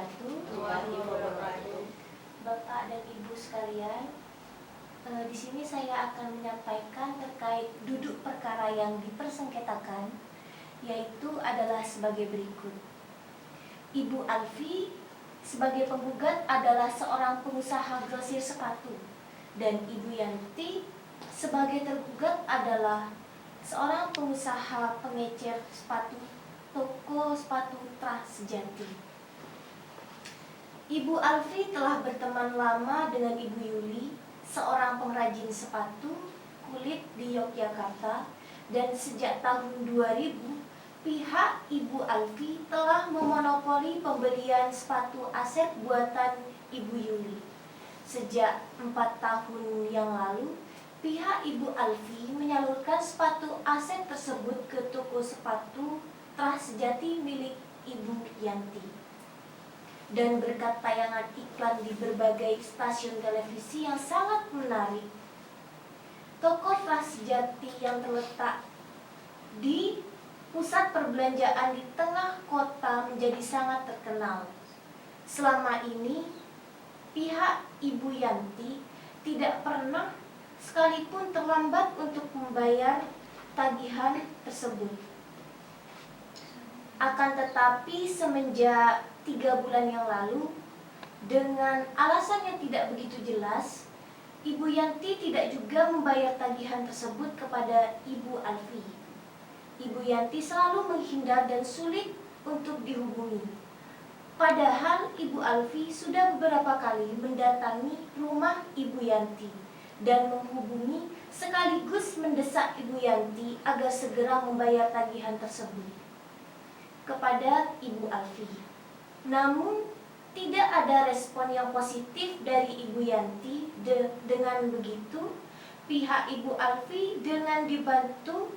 wabarakatuh. Bapak dan Ibu sekalian, di sini saya akan menyampaikan terkait duduk perkara yang dipersengketakan, yaitu adalah sebagai berikut. Ibu Alfi sebagai penggugat adalah seorang pengusaha grosir sepatu, dan Ibu Yanti sebagai tergugat adalah seorang pengusaha pengecer sepatu, toko sepatu Trasjati. Ibu Alfi telah berteman lama dengan Ibu Yuli, seorang pengrajin sepatu kulit di Yogyakarta, dan sejak tahun 2000, pihak Ibu Alfi telah memonopoli pembelian sepatu aset buatan Ibu Yuli. Sejak 4 tahun yang lalu, pihak Ibu Alfi menyalurkan sepatu aset tersebut ke toko sepatu Trasjati milik Ibu Yanti. Dan berkat tayangan iklan di berbagai stasiun televisi yang sangat menarik, toko Trasjati yang terletak di pusat perbelanjaan di tengah kota menjadi sangat terkenal. Selama ini, pihak Ibu Yanti tidak pernah sekalipun terlambat untuk membayar tagihan tersebut. Akan tetapi semenjak 3 bulan yang lalu, dengan alasan yang tidak begitu jelas, Ibu Yanti tidak juga membayar tagihan tersebut kepada Ibu Alfi. Ibu Yanti selalu menghindar dan sulit untuk dihubungi. Padahal Ibu Alfi sudah beberapa kali mendatangi rumah Ibu Yanti dan menghubungi sekaligus mendesak Ibu Yanti agar segera membayar tagihan tersebut kepada Ibu Alfi. Namun tidak ada respon yang positif dari Ibu Yanti. Dengan begitu, pihak Ibu Alfi dengan dibantu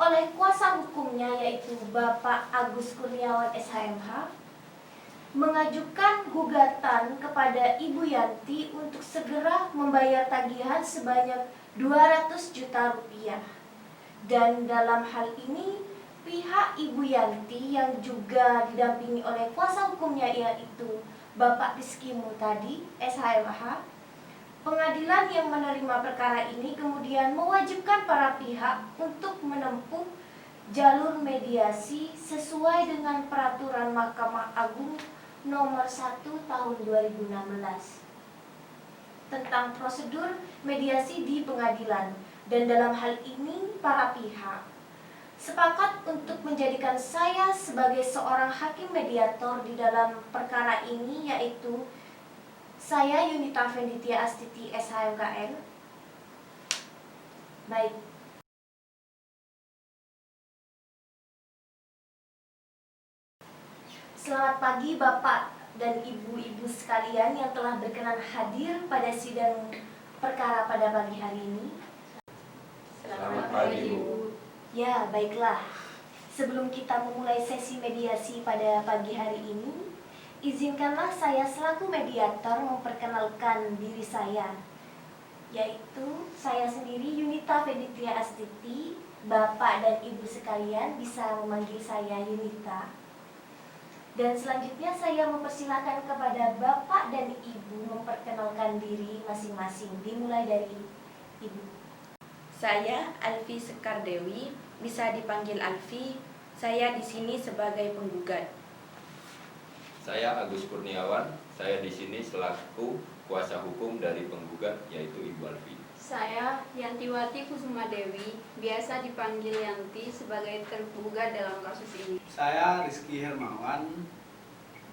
oleh kuasa hukumnya, yaitu Bapak Agus Kurniawan SHMH, mengajukan gugatan kepada Ibu Yanti untuk segera membayar tagihan sebanyak 200 juta rupiah. Dan dalam hal ini, pihak Ibu Yanti yang juga didampingi oleh kuasa hukumnya, yaitu Bapak Rizky Mutadi SHMH, pengadilan yang menerima perkara ini kemudian mewajibkan para pihak untuk menempuh jalur mediasi sesuai dengan peraturan Mahkamah Agung nomor 1 tahun 2016 tentang prosedur mediasi di pengadilan. Dan dalam hal ini para pihak sepakat untuk menjadikan saya sebagai seorang hakim mediator di dalam perkara ini, yaitu saya Yunita Venditia Astiti SHMKN. Baik. Selamat pagi Bapak dan Ibu-ibu sekalian yang telah berkenan hadir pada sidang perkara pada pagi hari ini. Selamat pagi, Bu. Ya, baiklah. Sebelum kita memulai sesi mediasi pada pagi hari ini, izinkanlah saya selaku mediator memperkenalkan diri saya, yaitu saya sendiri Yunita Venditia Astiti. Bapak dan Ibu sekalian bisa memanggil saya Yunita. Dan selanjutnya saya mempersilahkan kepada Bapak dan Ibu memperkenalkan diri masing-masing, dimulai dari Ibu. Saya Alfi Sekar Dewi, bisa dipanggil Alfi. Saya di sini sebagai penggugat. Saya Agus Kurniawan, saya di sini selaku kuasa hukum dari penggugat, yaitu Ibu Alfi. Saya Yantiwati Kusuma Dewi, biasa dipanggil Yanti, sebagai tergugat dalam kasus ini. Saya Rizky Hermawan,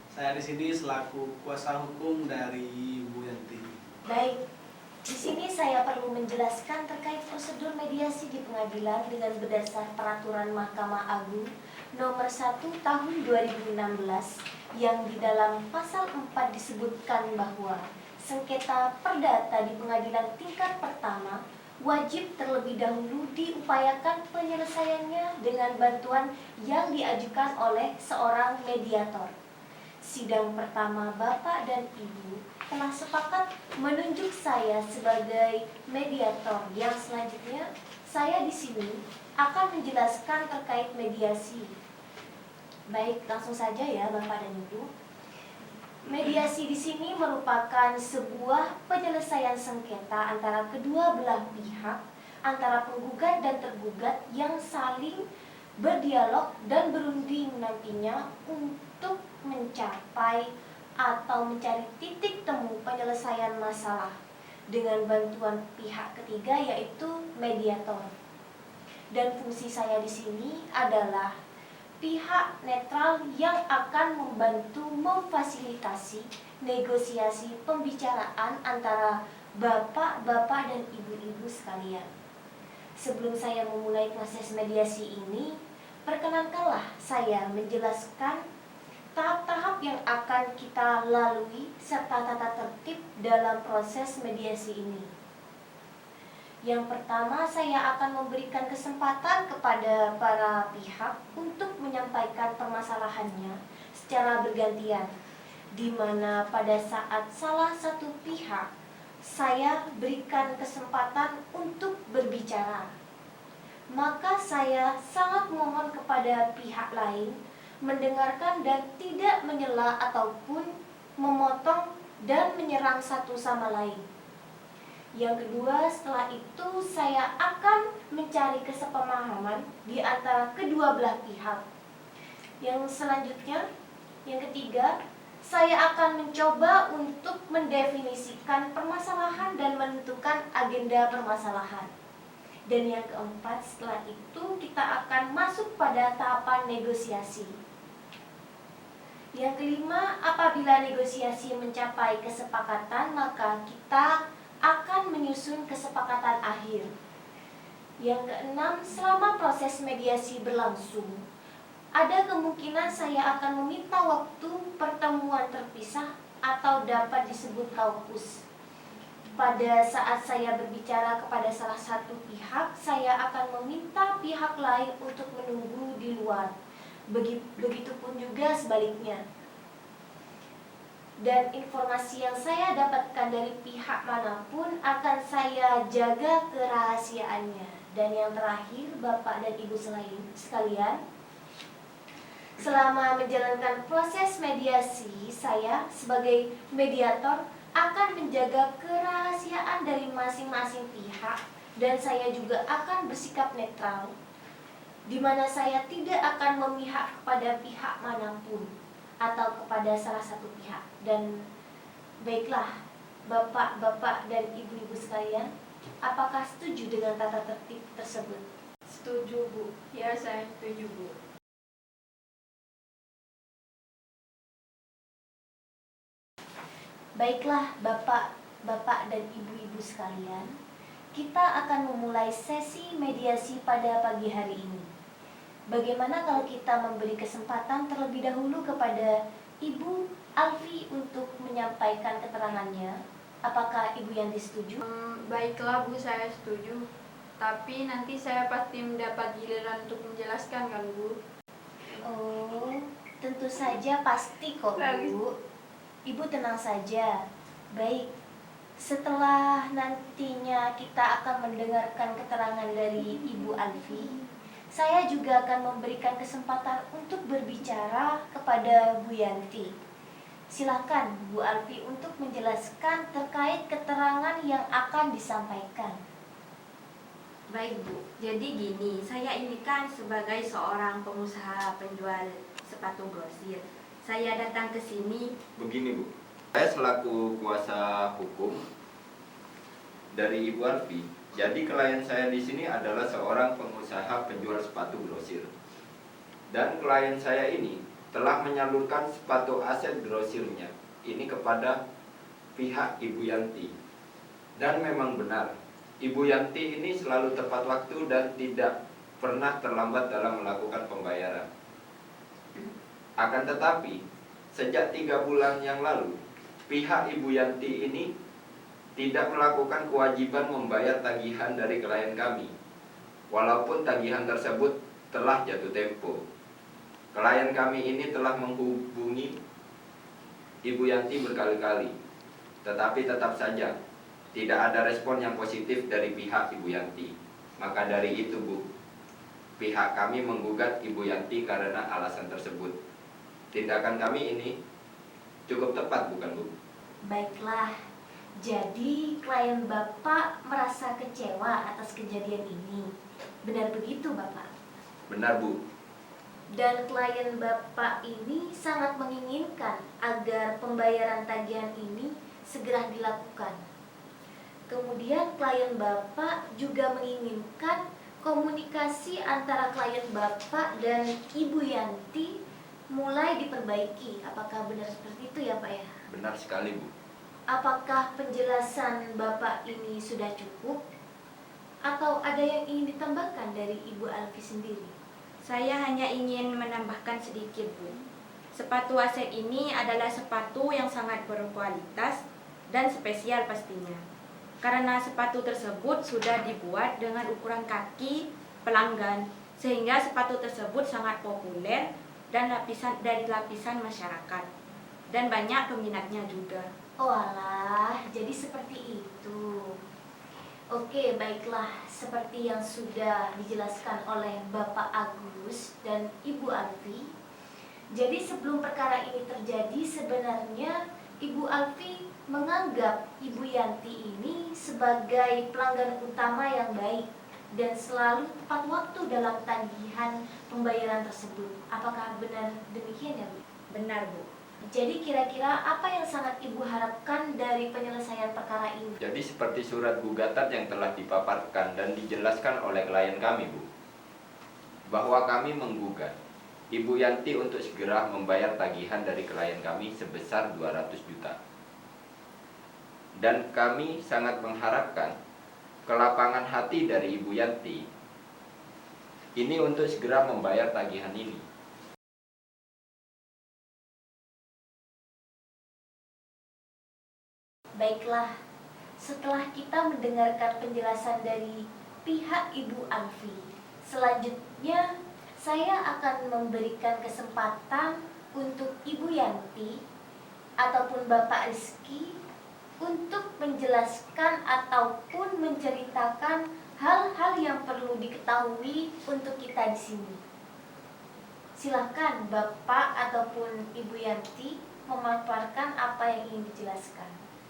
saya di sini selaku kuasa hukum dari Ibu Yanti. Baik. Di sini saya perlu menjelaskan terkait prosedur mediasi di pengadilan dengan berdasar peraturan Mahkamah Agung nomor 1 tahun 2016 yang di dalam pasal 4 disebutkan bahwa sengketa perdata di pengadilan tingkat pertama wajib terlebih dahulu diupayakan penyelesaiannya dengan bantuan yang diajukan oleh seorang mediator. Sidang pertama Bapak dan Ibu telah sepakat menunjuk saya sebagai mediator, yang selanjutnya saya di sini akan menjelaskan terkait mediasi. Baik, langsung saja ya Bapak dan Ibu. Mediasi di sini merupakan sebuah penyelesaian sengketa antara kedua belah pihak, antara penggugat dan tergugat yang saling berdialog dan berunding nantinya untuk mencapai atau mencari titik temu penyelesaian masalah dengan bantuan pihak ketiga yaitu mediator. Dan fungsi saya di sini adalah pihak netral yang akan membantu memfasilitasi negosiasi pembicaraan antara bapak-bapak dan ibu-ibu sekalian. Sebelum saya memulai proses mediasi ini, perkenankanlah saya menjelaskan tahap-tahap yang akan kita lalui serta tata tertib dalam proses mediasi ini. Yang pertama, saya akan memberikan kesempatan kepada para pihak untuk menyampaikan permasalahannya secara bergantian, di mana pada saat salah satu pihak saya berikan kesempatan untuk berbicara, maka saya sangat mohon kepada pihak lain mendengarkan dan tidak menyela ataupun memotong dan menyerang satu sama lain. Yang kedua, setelah itu saya akan mencari kesepemahaman di antara kedua belah pihak. Yang selanjutnya, yang ketiga, saya akan mencoba untuk mendefinisikan permasalahan dan menentukan agenda permasalahan. Dan yang keempat, setelah itu kita akan masuk pada tahapan negosiasi. Yang kelima, apabila negosiasi mencapai kesepakatan, maka kita akan menyusun kesepakatan akhir. Yang keenam, selama proses mediasi berlangsung, ada kemungkinan saya akan meminta waktu pertemuan terpisah atau dapat disebut kaukus. Pada saat saya berbicara kepada salah satu pihak, saya akan meminta pihak lain untuk menunggu di luar. Begitupun juga sebaliknya. Dan informasi yang saya dapatkan dari pihak manapun akan saya jaga kerahasiaannya. Dan yang terakhir, Bapak dan Ibu sekalian, selama menjalankan proses mediasi, saya sebagai mediator akan menjaga kerahasiaan dari masing-masing pihak, dan saya juga akan bersikap netral, di mana saya tidak akan memihak kepada pihak manapun atau kepada salah satu pihak. Dan baiklah, bapak-bapak dan ibu-ibu sekalian, apakah setuju dengan tata tertib tersebut? Setuju, Bu. Ya, saya setuju, Bu. Baiklah, bapak-bapak dan ibu-ibu sekalian, kita akan memulai sesi mediasi pada pagi hari ini. Bagaimana kalau kita memberi kesempatan terlebih dahulu kepada Ibu Alfi untuk menyampaikan keterangannya? Apakah Ibu Yanti setuju? Baiklah, Bu, saya setuju. Tapi nanti saya pasti mendapat giliran untuk menjelaskan, kan, Bu? Oh, tentu saja pasti kok, Bu. Ibu tenang saja. Baik, setelah nantinya kita akan mendengarkan keterangan dari Ibu Alfi, saya juga akan memberikan kesempatan untuk berbicara kepada Bu Yanti. Silakan Bu Alfi untuk menjelaskan terkait keterangan yang akan disampaikan. Baik, Bu. Jadi gini, saya ini kan sebagai seorang pengusaha penjual sepatu grosir. Saya datang ke sini. Begini, Bu. Saya selaku kuasa hukum dari Ibu Alfi. Jadi klien saya di sini adalah seorang pengusaha penjual sepatu grosir. Dan klien saya ini telah menyalurkan sepatu aset grosirnya ini kepada pihak Ibu Yanti. Dan memang benar, Ibu Yanti ini selalu tepat waktu dan tidak pernah terlambat dalam melakukan pembayaran. Akan tetapi, sejak 3 bulan yang lalu, pihak Ibu Yanti ini tidak melakukan kewajiban membayar tagihan dari klien kami, walaupun tagihan tersebut telah jatuh tempo. Klien kami ini telah menghubungi Ibu Yanti berkali-kali, tetapi tetap saja tidak ada respon yang positif dari pihak Ibu Yanti. Maka dari itu, Bu, pihak kami menggugat Ibu Yanti karena alasan tersebut. Tindakan kami ini Cukup tepat bukan Bu? Baiklah, jadi klien Bapak merasa kecewa atas kejadian ini. Benar begitu, Bapak? Benar Bu. Dan klien Bapak ini sangat menginginkan agar pembayaran tagihan ini segera dilakukan. Kemudian klien Bapak juga menginginkan komunikasi antara klien Bapak dan Ibu Yanti mulai diperbaiki. Apakah benar seperti itu ya Pak ya? Benar sekali Bu. Apakah penjelasan Bapak ini sudah cukup? Atau ada yang ingin ditambahkan dari Ibu Alfi sendiri? Saya hanya ingin menambahkan sedikit, Bu. Sepatu Asep ini adalah sepatu yang sangat berkualitas dan spesial pastinya. Karena sepatu tersebut sudah dibuat dengan ukuran kaki pelanggan, sehingga sepatu tersebut sangat populer dan dari lapisan masyarakat. Dan banyak peminatnya juga. Oh alah, jadi seperti itu. Oke, baiklah. Seperti yang sudah dijelaskan oleh Bapak Agus dan Ibu Alfi. Jadi sebelum perkara ini terjadi, sebenarnya Ibu Alfi menganggap Ibu Yanti ini sebagai pelanggan utama yang baik dan selalu tepat waktu dalam tagihan pembayaran tersebut. Apakah benar demikian ya Bu? Benar, Bu. Jadi kira-kira apa yang sangat Ibu harapkan dari penyelesaian perkara ini? Jadi seperti surat gugatan yang telah dipaparkan dan dijelaskan oleh klien kami Bu, bahwa kami menggugat Ibu Yanti untuk segera membayar tagihan dari klien kami sebesar 200 juta. Dan kami sangat mengharapkan kelapangan hati dari Ibu Yanti ini untuk segera membayar tagihan ini. Baiklah, setelah kita mendengarkan penjelasan dari pihak Ibu Alfi, selanjutnya saya akan memberikan kesempatan untuk Ibu Yanti ataupun Bapak Rizky untuk menjelaskan ataupun menceritakan hal-hal yang perlu diketahui untuk kita di sini. Silakan Bapak ataupun Ibu Yanti memaparkan apa yang ingin dijelaskan.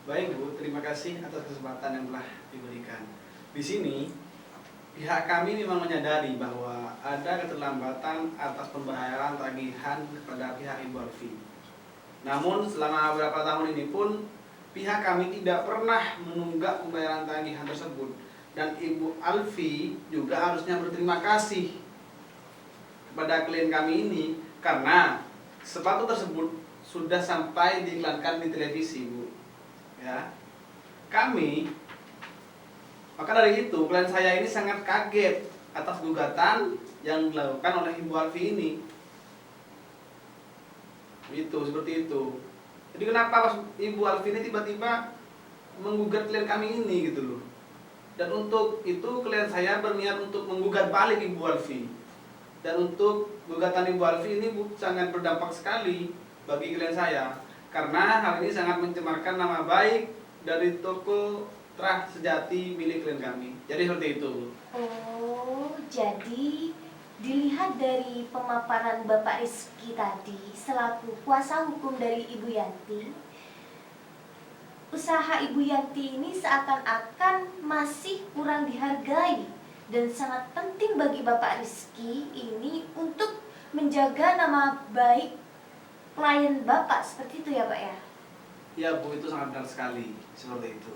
Baik Bu, terima kasih atas kesempatan yang telah diberikan. Di sini, pihak kami memang menyadari bahwa ada keterlambatan atas pembayaran tagihan kepada pihak Ibu Alfi. Namun selama beberapa tahun ini pun, pihak kami tidak pernah menunggak pembayaran tagihan tersebut. Dan Ibu Alfi juga harusnya berterima kasih kepada klien kami ini karena sepatu tersebut sudah sampai diiklankan di televisi Bu. Ya, maka dari itu klien saya ini sangat kaget atas gugatan yang dilakukan oleh Ibu Alfi ini. Seperti itu. Jadi kenapa Ibu Alfi ini tiba-tiba menggugat klien kami ini gitu loh. Dan untuk itu klien saya berniat untuk menggugat balik Ibu Alfi. Dan untuk gugatan Ibu Alfi ini sangat berdampak sekali bagi klien saya. Karena hal ini sangat mencemarkan nama baik dari toko Trah Sejati milik klien kami. Jadi seperti itu. Oh, jadi dilihat dari pemaparan Bapak Rizky tadi selaku kuasa hukum dari Ibu Yanti, usaha Ibu Yanti ini seakan-akan masih kurang dihargai dan sangat penting bagi Bapak Rizky ini untuk menjaga nama baik klien Bapak, seperti itu ya Pak ya? Ya Bu, itu sangat benar sekali, seperti itu.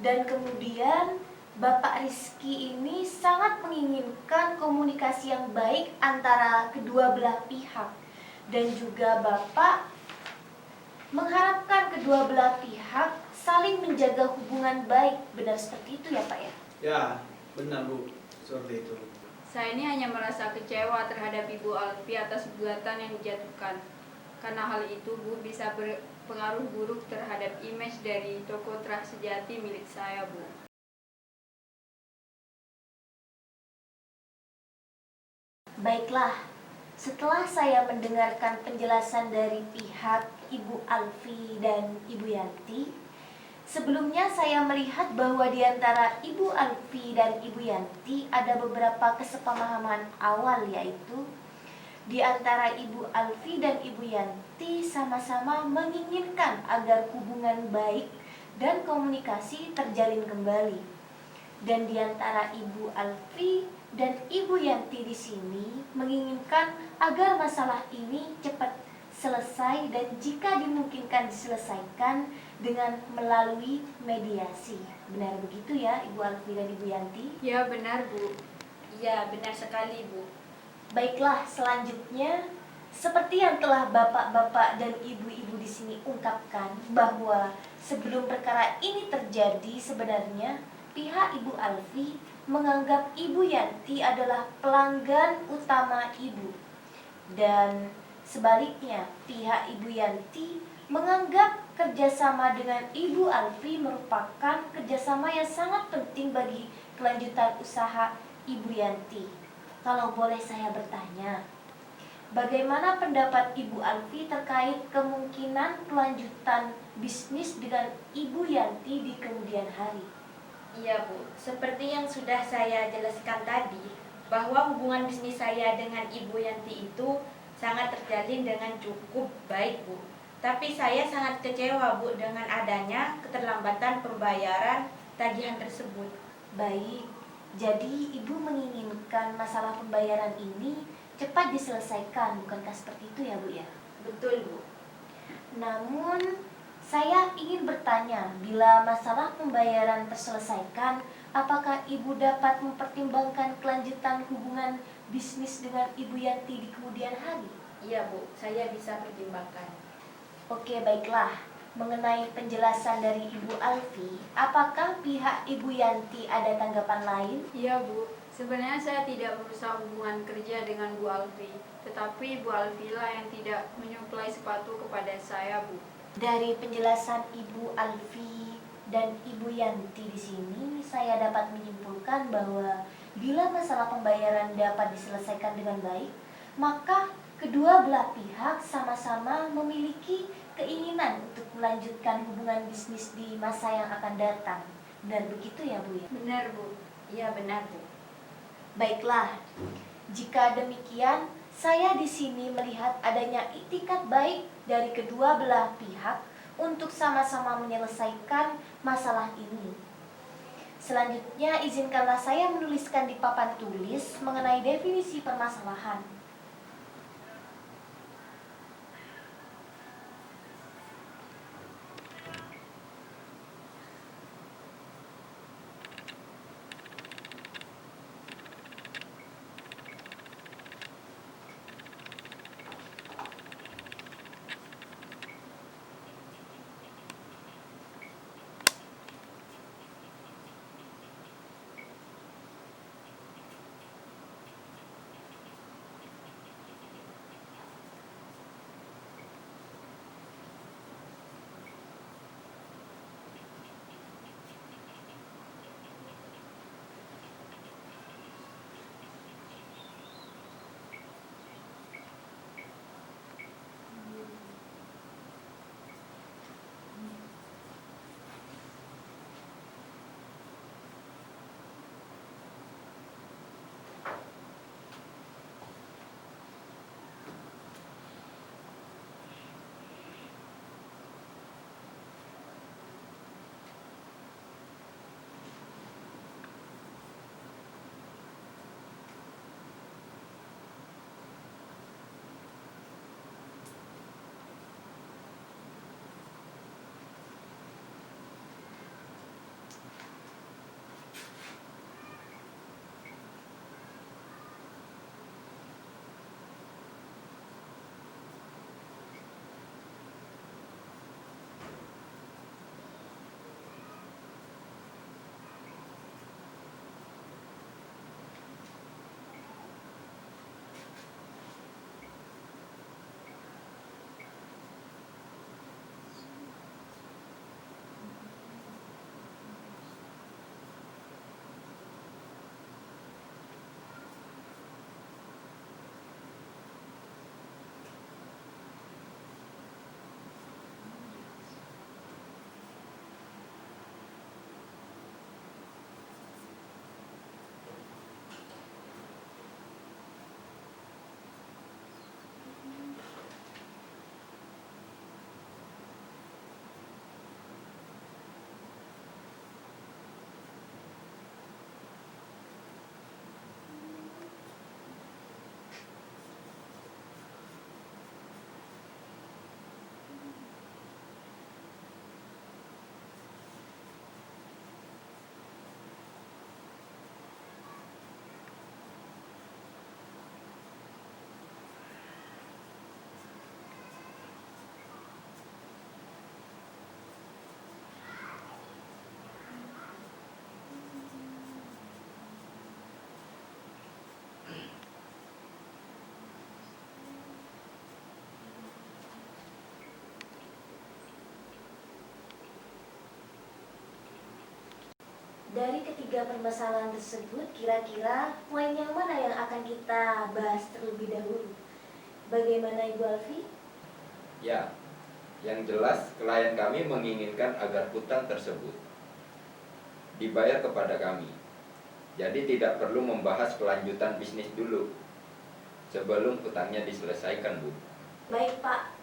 Dan kemudian Bapak Rizky ini sangat menginginkan komunikasi yang baik antara kedua belah pihak. Dan juga Bapak mengharapkan kedua belah pihak saling menjaga hubungan baik. Benar seperti itu ya Pak ya? Ya, benar Bu, seperti itu. Saya ini hanya merasa kecewa terhadap Ibu Alfi atas gugatan yang dijatuhkan. Karena hal itu Bu bisa berpengaruh buruk terhadap image dari toko Trah Sejati milik saya Bu. Baiklah, setelah saya mendengarkan penjelasan dari pihak Ibu Alfi dan Ibu Yanti, sebelumnya saya melihat bahwa di antara Ibu Alfi dan Ibu Yanti ada beberapa kesepahaman awal, yaitu di antara Ibu Alfi dan Ibu Yanti Yanti sama-sama menginginkan agar hubungan baik dan komunikasi terjalin kembali. Dan di antara Ibu Alfi dan Ibu Yanti di sini menginginkan agar masalah ini cepat selesai dan jika dimungkinkan diselesaikan dengan melalui mediasi. Benar begitu ya Ibu Alfi dan Ibu Yanti? Ya benar Bu. Iya, benar sekali, Bu. Baiklah, selanjutnya seperti yang telah bapak-bapak dan ibu-ibu di sini ungkapkan bahwa sebelum perkara ini terjadi sebenarnya pihak Ibu Alfi menganggap Ibu Yanti adalah pelanggan utama Ibu. Dan sebaliknya pihak Ibu Yanti menganggap kerjasama dengan Ibu Alfi merupakan kerjasama yang sangat penting bagi kelanjutan usaha Ibu Yanti. Kalau boleh saya bertanya, bagaimana pendapat Ibu Alfi terkait kemungkinan kelanjutan bisnis dengan Ibu Yanti di kemudian hari? Iya, Bu. Seperti yang sudah saya jelaskan tadi, bahwa hubungan bisnis saya dengan Ibu Yanti itu sangat terjalin dengan cukup baik, Bu. Tapi saya sangat kecewa, Bu, dengan adanya keterlambatan pembayaran tagihan tersebut. Baik, jadi Ibu menginginkan masalah pembayaran ini cepat diselesaikan, bukankah seperti itu ya Bu ya? Betul, Bu. Namun, saya ingin bertanya, bila masalah pembayaran terselesaikan, apakah Ibu dapat mempertimbangkan kelanjutan hubungan bisnis dengan Ibu Yanti di kemudian hari? Iya, Bu. Saya bisa pertimbangkan. Oke, baiklah. Mengenai penjelasan dari Ibu Alfi, apakah pihak Ibu Yanti ada tanggapan lain? Iya Bu, sebenarnya saya tidak merusak hubungan kerja dengan Bu Alfi, tetapi Bu Alfi lah yang tidak menyuplai sepatu kepada saya Bu. Dari penjelasan Ibu Alfi dan Ibu Yanti di sini, saya dapat menyimpulkan bahwa bila masalah pembayaran dapat diselesaikan dengan baik, maka kedua belah pihak sama-sama memiliki keinginan untuk melanjutkan hubungan bisnis di masa yang akan datang. Benar begitu ya Bu ya? Benar Bu. Iya, benar, Bu. Baiklah, jika demikian, saya di sini melihat adanya itikat baik dari kedua belah pihak untuk sama-sama menyelesaikan masalah ini. Selanjutnya, izinkanlah saya menuliskan di papan tulis mengenai definisi permasalahan. Dari ketiga permasalahan tersebut, kira-kira poin yang mana yang akan kita bahas terlebih dahulu? Bagaimana Ibu Alfi? Ya, yang jelas klien kami menginginkan agar hutang tersebut dibayar kepada kami. Jadi tidak perlu membahas kelanjutan bisnis dulu sebelum hutangnya diselesaikan, Bu. Baik Pak,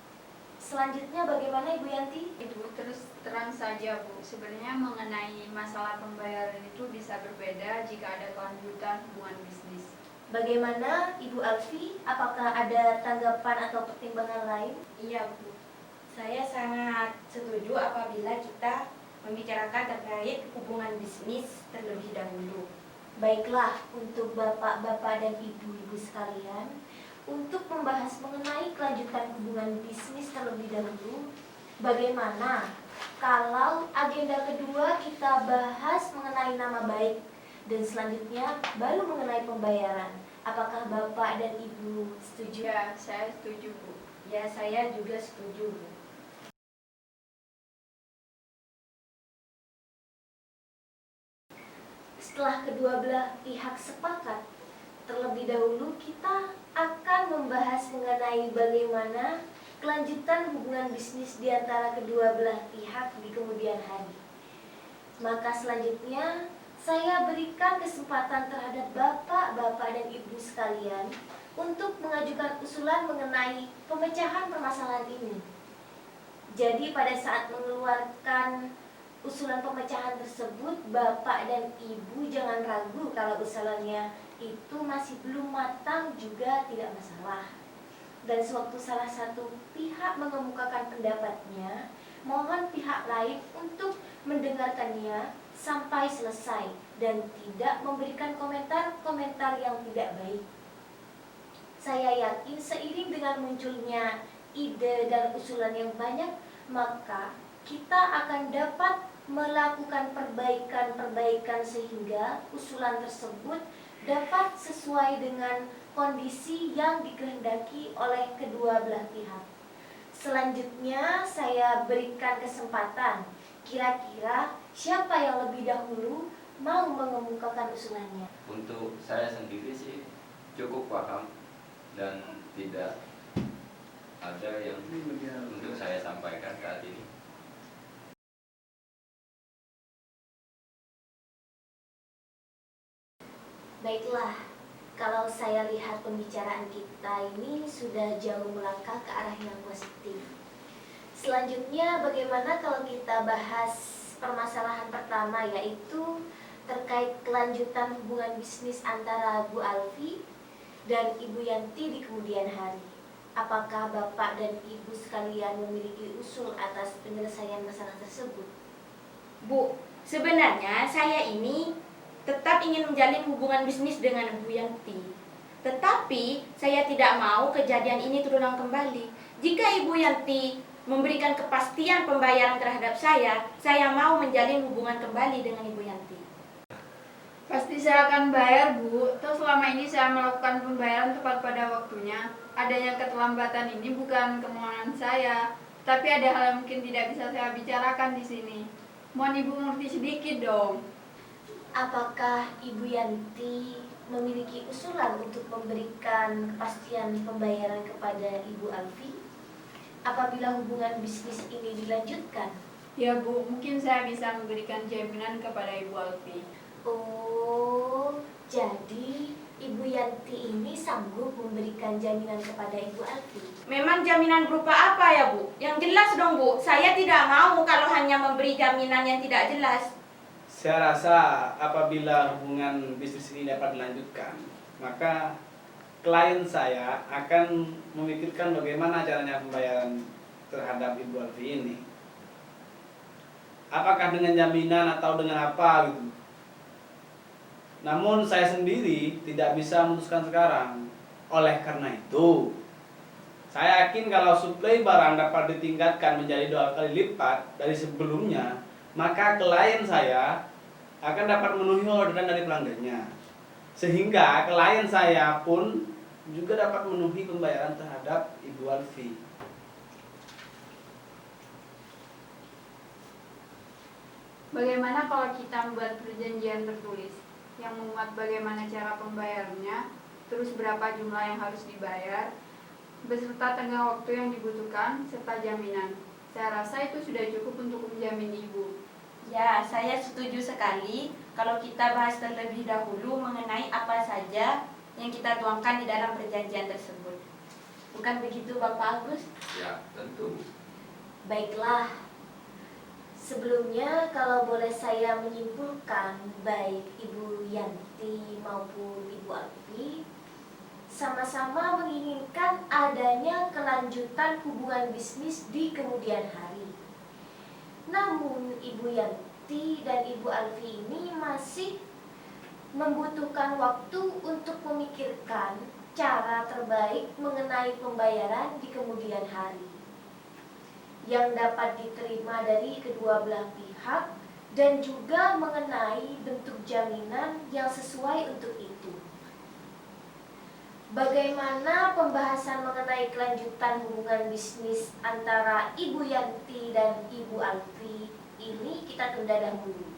selanjutnya bagaimana Ibu Yanti? Ibu terus terang saja Bu, sebenarnya mengenai masalah pembayaran itu bisa berbeda jika ada kelanjutan hubungan bisnis. Bagaimana Ibu Alfi? Apakah ada tanggapan atau pertimbangan lain? Iya Bu, saya sangat setuju apabila kita membicarakan terkait hubungan bisnis terlebih dahulu. Baiklah, untuk bapak-bapak dan ibu-ibu sekalian, untuk membahas mengenai kelanjutan hubungan bisnis terlebih dahulu, bagaimana kalau agenda kedua kita bahas mengenai nama baik dan selanjutnya baru mengenai pembayaran. Apakah bapak dan ibu setuju? Ya, saya setuju Bu. Ya, saya juga setuju Bu. Setelah kedua belah pihak sepakat, terlebih dahulu kita akan membahas mengenai bagaimana kelanjutan hubungan bisnis di antara kedua belah pihak di kemudian hari. Maka selanjutnya saya berikan kesempatan terhadap bapak-bapak dan ibu sekalian untuk mengajukan usulan mengenai pemecahan permasalahan ini. Jadi pada saat mengeluarkan usulan pemecahan tersebut, bapak dan ibu jangan ragu kalau usulannya itu masih belum matang juga tidak masalah. Dan sewaktu salah satu pihak mengemukakan pendapatnya, mohon pihak lain untuk mendengarkannya sampai selesai dan tidak memberikan komentar-komentar yang tidak baik. Saya yakin seiring dengan munculnya ide dan usulan yang banyak, maka kita akan dapat melakukan perbaikan-perbaikan sehingga usulan tersebut dapat sesuai dengan kondisi yang dikehendaki oleh kedua belah pihak. Selanjutnya saya berikan kesempatan, kira-kira siapa yang lebih dahulu mau mengemukakan usulannya? Untuk saya sendiri sih cukup paham dan tidak ada yang untuk saya sampaikan saat ini. Baiklah, kalau saya lihat pembicaraan kita ini sudah jauh melangkah ke arah yang positif. Selanjutnya bagaimana kalau kita bahas permasalahan pertama, yaitu terkait kelanjutan hubungan bisnis antara Bu Alfi dan Ibu Yanti di kemudian hari. Apakah Bapak dan Ibu sekalian memiliki usul atas penyelesaian masalah tersebut? Bu, sebenarnya saya ini tetap ingin menjalin hubungan bisnis dengan Bu Yanti. Tetapi saya tidak mau kejadian ini terulang kembali. Jika Ibu Yanti memberikan kepastian pembayaran terhadap saya mau menjalin hubungan kembali dengan Ibu Yanti. Pasti saya akan bayar Bu, toh selama ini saya melakukan pembayaran tepat pada waktunya. Adanya keterlambatan ini bukan kemauan saya, tapi ada hal yang mungkin tidak bisa saya bicarakan di sini. Mohon Ibu mengerti sedikit dong. Apakah Ibu Yanti memiliki usulan untuk memberikan kepastian pembayaran kepada Ibu Alfi apabila hubungan bisnis ini dilanjutkan? Ya Bu, mungkin saya bisa memberikan jaminan kepada Ibu Alfi. Oh, jadi Ibu Yanti ini sanggup memberikan jaminan kepada Ibu Alfi? Memang jaminan berupa apa ya Bu? Yang jelas dong Bu, saya tidak mau kalau hanya memberi jaminan yang tidak jelas. Saya rasa apabila hubungan bisnis ini dapat dilanjutkan, maka klien saya akan memikirkan bagaimana caranya pembayaran terhadap Ibu Alfi ini. Apakah dengan jaminan atau dengan apa gitu. Namun saya sendiri tidak bisa memutuskan sekarang. Oleh karena itu, saya yakin kalau suplai barang dapat ditingkatkan menjadi 2 kali lipat dari sebelumnya, maka klien saya akan dapat memenuhi orderan dari pelanggannya. Sehingga klien saya pun juga dapat memenuhi pembayaran terhadap Ibu Alfi. Bagaimana kalau kita membuat perjanjian tertulis yang memuat bagaimana cara pembayarannya, terus berapa jumlah yang harus dibayar, beserta tenggang waktu yang dibutuhkan, serta jaminan. Saya rasa itu sudah cukup untuk menjamin Ibu. Ya, saya setuju sekali kalau kita bahas terlebih dahulu mengenai apa saja yang kita tuangkan di dalam perjanjian tersebut. Bukan begitu, Bapak Agus? Ya, tentu. Baiklah, sebelumnya kalau boleh saya menyimpulkan, baik Ibu Yanti maupun Ibu Alfi sama-sama menginginkan adanya kelanjutan hubungan bisnis di kemudian hari. Namun Ibu Yanti dan Ibu Alfi ini masih membutuhkan waktu untuk memikirkan cara terbaik mengenai pembayaran di kemudian hari yang dapat diterima dari kedua belah pihak dan juga mengenai bentuk jaminan yang sesuai untuk itu. Bagaimana pembahasan mengenai kelanjutan hubungan bisnis antara Ibu Yanti dan Ibu Alfi ini kita tunda dahulu.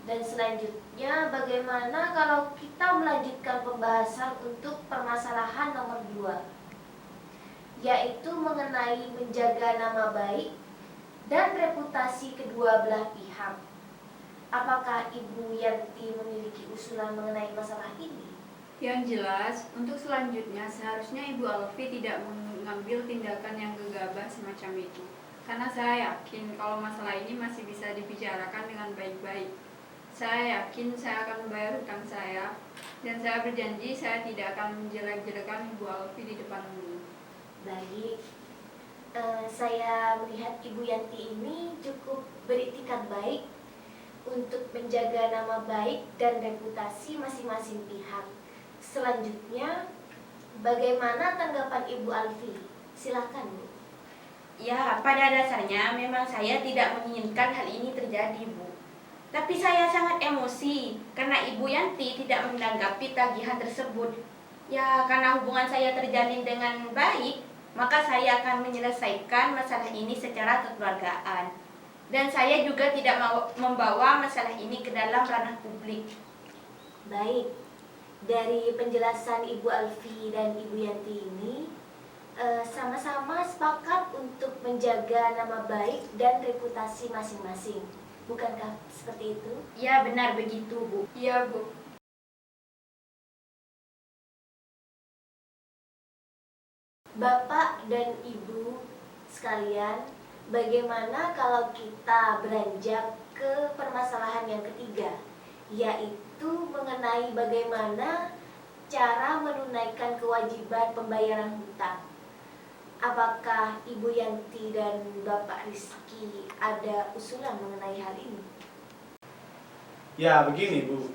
Dan selanjutnya bagaimana kalau kita melanjutkan pembahasan untuk permasalahan nomor 2, yaitu mengenai menjaga nama baik dan reputasi kedua belah pihak. Apakah Ibu Yanti memiliki usulan mengenai masalah ini? Yang jelas, untuk selanjutnya seharusnya Ibu Alfi tidak mengambil tindakan yang gegabah semacam itu. Karena saya yakin kalau masalah ini masih bisa dibicarakan dengan baik-baik. Saya yakin saya akan membayar hutang saya, dan saya berjanji saya tidak akan menjelek-jelekan Ibu Alfi di depan umum. Baik, saya melihat Ibu Yanti ini cukup beritikat baik untuk menjaga nama baik dan reputasi masing-masing pihak. Selanjutnya, bagaimana tanggapan Ibu Alfi? Silakan, Bu. Ya, pada dasarnya memang saya tidak menginginkan hal ini terjadi, Bu. Tapi saya sangat emosi karena Ibu Yanti tidak menanggapi tagihan tersebut. Ya, karena hubungan saya terjalin dengan baik, maka saya akan menyelesaikan masalah ini secara kekeluargaan. Dan saya juga tidak mau membawa masalah ini ke dalam ranah publik. Baik, dari penjelasan Ibu Alfi dan Ibu Yanti ini sama-sama sepakat untuk menjaga nama baik dan reputasi masing-masing. Bukankah seperti itu? Ya, benar begitu, Bu. Iya, Bu. Bapak dan Ibu sekalian, bagaimana kalau kita beranjak ke permasalahan yang ketiga, yaitu mengenai bagaimana cara menunaikan kewajiban pembayaran hutang. Apakah Ibu Yanti dan Bapak Rizky ada usulan mengenai hal ini? Ya, begini Bu.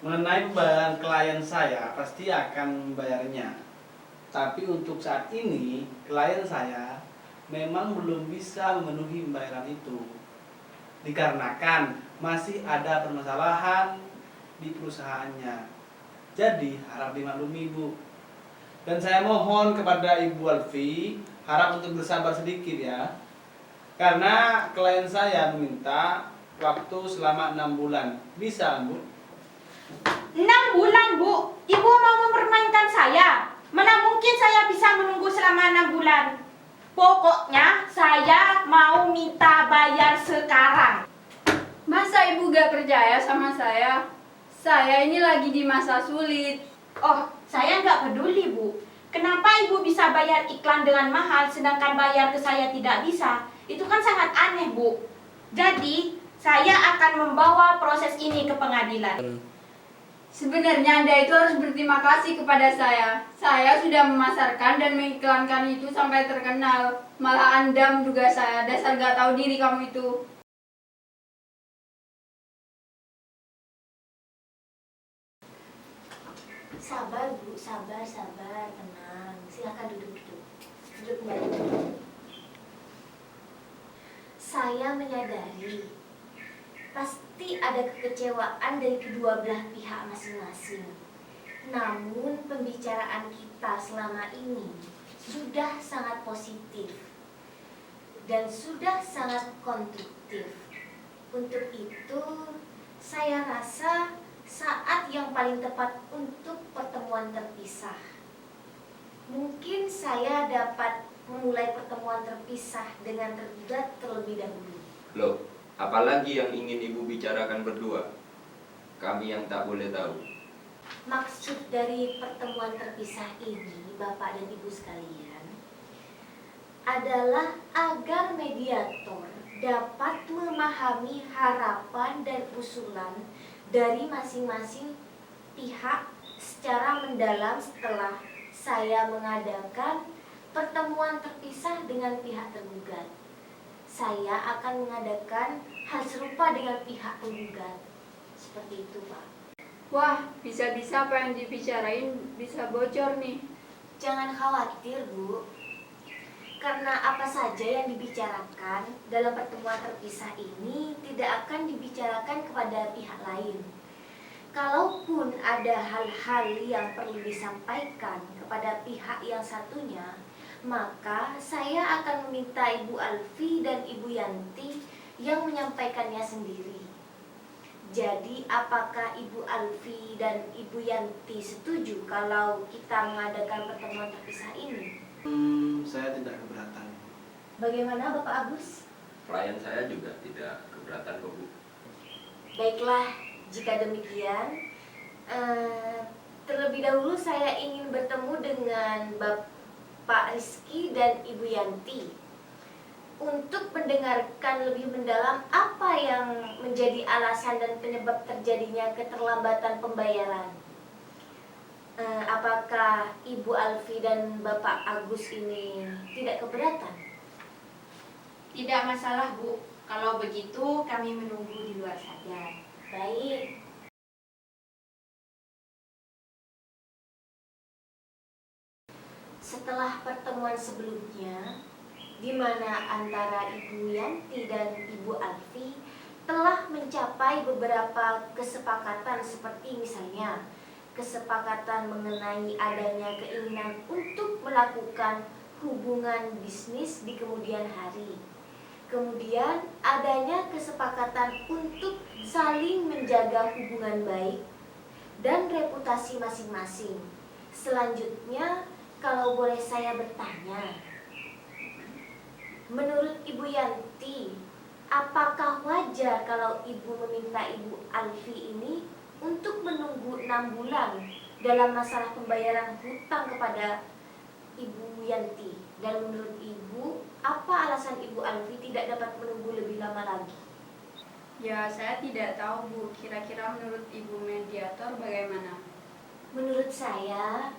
Mengenai pembayaran klien saya, pasti akan membayarnya. Tapi untuk saat ini, klien saya memang belum bisa memenuhi pembayaran itu. Dikarenakan masih ada permasalahan di perusahaannya. Jadi, harap dimaklumi Bu. Dan saya mohon kepada Ibu Alfi, harap untuk bersabar sedikit ya. Karena klien saya meminta waktu selama 6 bulan. Bisa, Bu? 6 bulan, Bu. Ibu mau mempermainkan saya. Mana mungkin saya bisa menunggu selama 6 bulan. Pokoknya saya mau minta bayar sekarang. Masa Ibu gak percaya sama saya? Saya ini lagi di masa sulit. Oh, saya nggak peduli, Bu. Kenapa Ibu bisa bayar iklan dengan mahal sedangkan bayar ke saya tidak bisa? Itu kan sangat aneh, Bu. Jadi, saya akan membawa proses ini ke pengadilan. Sebenarnya Anda itu harus berterima kasih kepada saya. Saya sudah memasarkan dan mengiklankan itu sampai terkenal. Malah Anda menduga saya, dasar gak tahu diri kamu itu. Sabar Bu, sabar, tenang. Silakan duduk. Duduk kembali. Saya menyadari pasti ada kekecewaan dari kedua belah pihak masing-masing. Namun pembicaraan kita selama ini sudah sangat positif dan sudah sangat konstruktif. Untuk itu, saya rasa saat yang paling tepat untuk pertemuan terpisah. Mungkin saya dapat memulai pertemuan terpisah dengan tergugat terlebih dahulu. Loh, apalagi yang ingin Ibu bicarakan berdua? Kami yang tak boleh tahu. Maksud dari pertemuan terpisah ini, Bapak dan Ibu sekalian, adalah agar mediator dapat memahami harapan dan usulan dari masing-masing pihak secara mendalam setelah saya mengadakan pertemuan terpisah dengan pihak tergugat. Saya akan mengadakan hal serupa dengan pihak penggugat. Seperti itu, Pak. Wah, bisa-bisa apa yang dibicarain bisa bocor nih. Jangan khawatir, Bu. Karena apa saja yang dibicarakan dalam pertemuan terpisah ini tidak akan dibicarakan kepada pihak lain. Kalaupun ada hal-hal yang perlu disampaikan kepada pihak yang satunya, maka saya akan meminta Ibu Alfi dan Ibu Yanti yang menyampaikannya sendiri. Jadi, apakah Ibu Alfi dan Ibu Yanti setuju kalau kita mengadakan pertemuan terpisah ini? Saya tidak keberatan. Bagaimana Bapak Agus? Klien saya juga tidak keberatan kok, Bu. Baiklah, jika demikian, terlebih dahulu saya ingin bertemu dengan Bapak Rizky dan Ibu Yanti untuk mendengarkan lebih mendalam apa yang menjadi alasan dan penyebab terjadinya keterlambatan pembayaran. Apakah Ibu Alfi dan Bapak Agus ini tidak keberatan? Tidak masalah, Bu. Kalau begitu, kami menunggu di luar saja. Baik. Setelah pertemuan sebelumnya, di mana antara Ibu Yanti dan Ibu Alfi telah mencapai beberapa kesepakatan seperti misalnya kesepakatan mengenai adanya keinginan untuk melakukan hubungan bisnis di kemudian hari. Kemudian adanya kesepakatan untuk saling menjaga hubungan baik dan reputasi masing-masing. Selanjutnya, kalau boleh saya bertanya, menurut Ibu Yanti, apakah wajar kalau Ibu meminta Ibu Alfi ini untuk menunggu 6 bulan dalam masalah pembayaran hutang kepada Ibu Yanti? Dan menurut Ibu, apa alasan Ibu Alfi tidak dapat menunggu lebih lama lagi? Ya, saya tidak tahu, Bu. Kira-kira menurut Ibu mediator bagaimana? Menurut saya,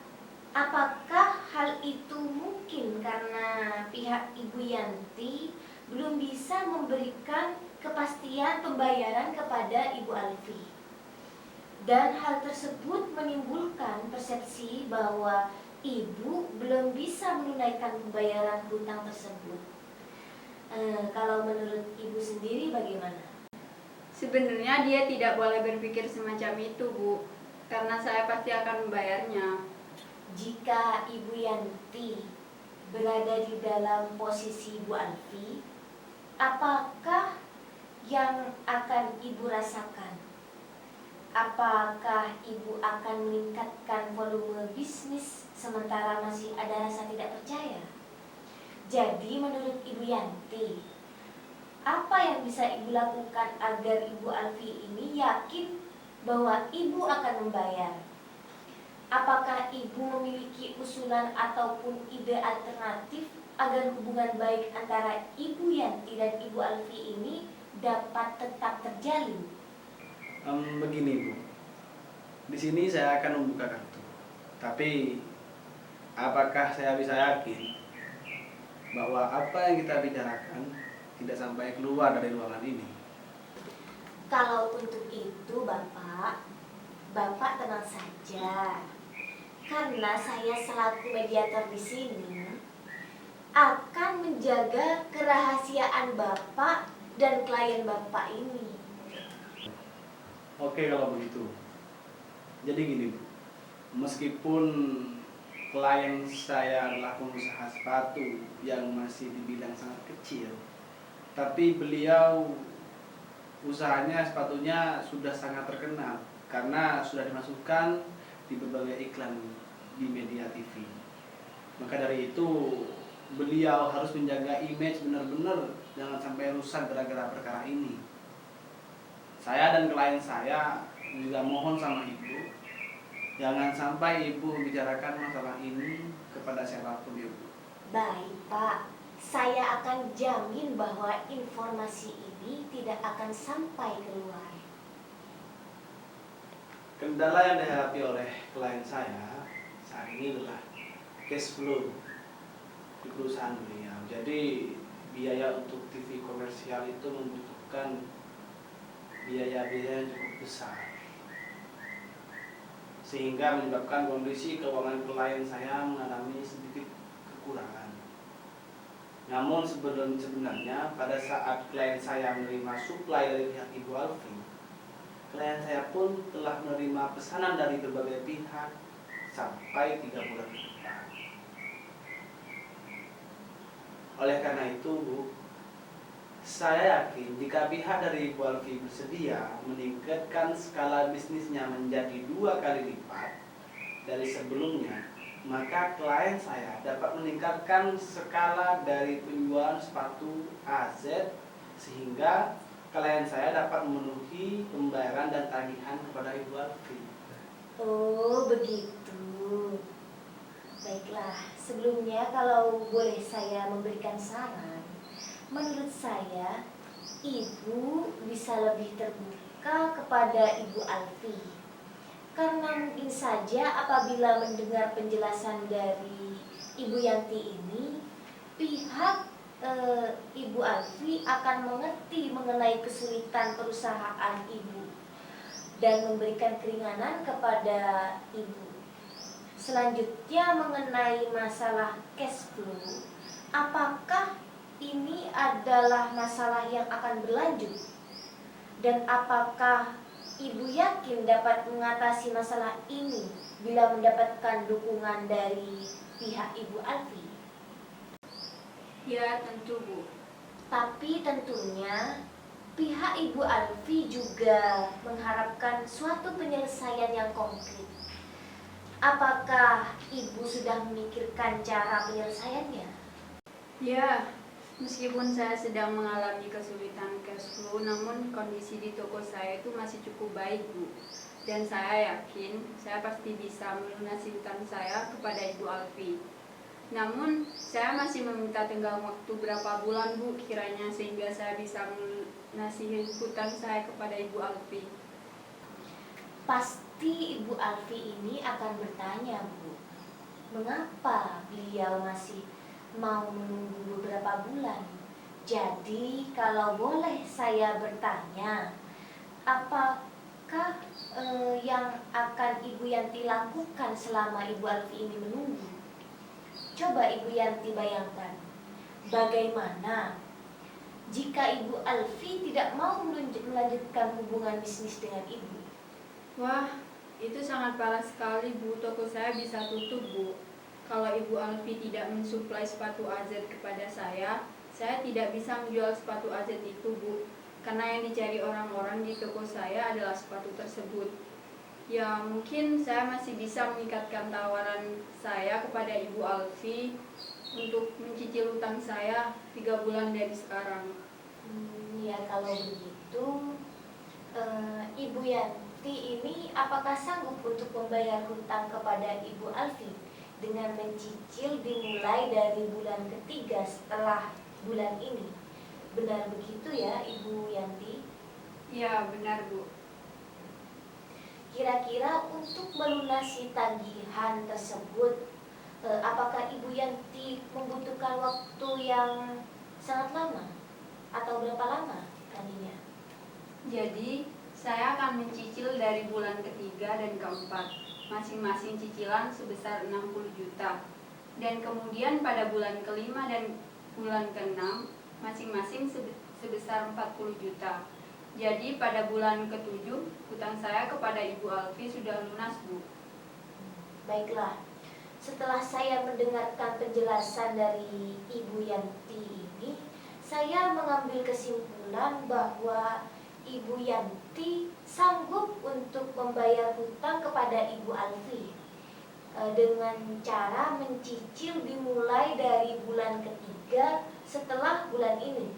apakah hal itu mungkin karena pihak Ibu Yanti belum bisa memberikan kepastian pembayaran kepada Ibu Alfi? Dan hal tersebut menimbulkan persepsi bahwa Ibu belum bisa menunaikan pembayaran hutang tersebut. Kalau menurut Ibu sendiri bagaimana? Sebenarnya dia tidak boleh berpikir semacam itu, Bu. Karena saya pasti akan membayarnya. Jika Ibu Yanti berada di dalam posisi Ibu Alfi, apakah yang akan Ibu rasakan? Apakah Ibu akan meningkatkan volume bisnis sementara masih ada rasa tidak percaya? Jadi menurut Ibu Yanti, apa yang bisa Ibu lakukan agar Ibu Alfi ini yakin bahwa Ibu akan membayar? Apakah Ibu memiliki usulan ataupun ide alternatif agar hubungan baik antara Ibu Yanti dan Ibu Alfi ini dapat tetap terjalin? Begini, Bu. Di sini saya akan membuka kartu. Tapi apakah saya bisa yakin bahwa apa yang kita bicarakan tidak sampai keluar dari ruangan ini? Kalau untuk itu Bapak tenang saja. Karena saya selaku mediator di sini akan menjaga kerahasiaan Bapak dan klien Bapak ini. Oke kalau begitu. Jadi gini, Bu. Meskipun klien saya adalah pengusaha sepatu yang masih dibilang sangat kecil, tapi beliau usahanya sepatunya sudah sangat terkenal karena sudah dimasukkan di berbagai iklan di media TV. Maka dari itu beliau harus menjaga image benar-benar jangan sampai rusak gara-gara perkara ini. Saya dan klien saya juga mohon sama ibu, jangan sampai ibu bicarakan masalah ini kepada siapapun ibu. Baik, Pak. Saya akan jamin bahwa informasi ini tidak akan sampai keluar. Kendala yang dihadapi oleh klien saya saat ini adalah cash flow di perusahaan beliau. Jadi biaya untuk TV komersial itu membutuhkan biaya-biaya yang cukup besar, sehingga menyebabkan kondisi keuangan klien saya mengalami sedikit kekurangan. Namun sebenarnya pada saat klien saya menerima suplai dari pihak Ibu Alfi, klien saya pun telah menerima pesanan dari berbagai pihak sampai 3 bulan ke depan. Oleh karena itu, Bu, saya yakin jika pihak dari Ibu Alfi bersedia meningkatkan skala bisnisnya menjadi 2 kali lipat dari sebelumnya, maka klien saya dapat meningkatkan skala dari penjualan sepatu AZ sehingga klien saya dapat memenuhi pembayaran dan tagihan kepada Ibu Alfi. Oh, begitu. Baiklah, sebelumnya kalau boleh saya memberikan saran, menurut saya Ibu bisa lebih terbuka kepada Ibu Alfi. Karena mungkin saja apabila mendengar penjelasan dari Ibu Yanti ini, pihak Ibu Alfi akan mengerti mengenai kesulitan perusahaan Ibu dan memberikan keringanan kepada Ibu. Selanjutnya mengenai masalah cash flow, apakah ini adalah masalah yang akan berlanjut? Dan apakah Ibu yakin dapat mengatasi masalah ini bila mendapatkan dukungan dari pihak Ibu Alfi? Ya, tentu Bu. Tapi tentunya pihak Ibu Alfi juga mengharapkan suatu penyelesaian yang konkret. Apakah Ibu sudah memikirkan cara penyelesaiannya? Ya, meskipun saya sedang mengalami kesulitan cash flow, namun kondisi di toko saya itu masih cukup baik, Bu. Dan saya yakin saya pasti bisa melunasi hutang saya kepada Ibu Alfi. Namun, saya masih meminta tenggang waktu berapa bulan, Bu, kiranya sehingga saya bisa melunasi hutang saya kepada Ibu Alfi. Pasti Ibu Alfi ini akan bertanya, Bu, mengapa beliau masih mau menunggu beberapa bulan? Jadi kalau boleh saya bertanya, apakah yang akan Ibu Yanti lakukan selama Ibu Alfi ini menunggu? Coba Ibu Yanti bayangkan, bagaimana jika Ibu Alfi tidak mau melanjutkan hubungan bisnis dengan Ibu? Wah, itu sangat parah sekali, Bu. Toko saya bisa tutup, Bu. Kalau Ibu Alfi tidak mensuplai sepatu AZ kepada saya tidak bisa menjual sepatu AZ itu, Bu. Karena yang dicari orang-orang di toko saya adalah sepatu tersebut. Ya, mungkin saya masih bisa meningkatkan tawaran saya kepada Ibu Alfi untuk mencicil hutang saya 3 bulan dari sekarang. Ya kalau begitu, Ibu Yanti ini apakah sanggup untuk membayar hutang kepada Ibu Alfi dengan mencicil dimulai dari bulan ketiga setelah bulan ini? Benar begitu ya Ibu Yanti? Ya, benar, Bu. Kira-kira untuk melunasi tagihan tersebut, apakah Ibu Yanti membutuhkan waktu yang sangat lama? Atau berapa lama tadinya? Jadi, saya akan mencicil dari bulan ketiga dan keempat, masing-masing cicilan sebesar 60 juta. Dan kemudian pada bulan kelima dan bulan keenam, masing-masing sebesar 40 juta. Jadi pada bulan ke-7, hutang saya kepada Ibu Alfi sudah lunas, Bu. Baiklah, setelah saya mendengarkan penjelasan dari Ibu Yanti ini, saya mengambil kesimpulan bahwa Ibu Yanti sanggup untuk membayar hutang kepada Ibu Alfi dengan cara mencicil dimulai dari bulan ketiga setelah bulan ini.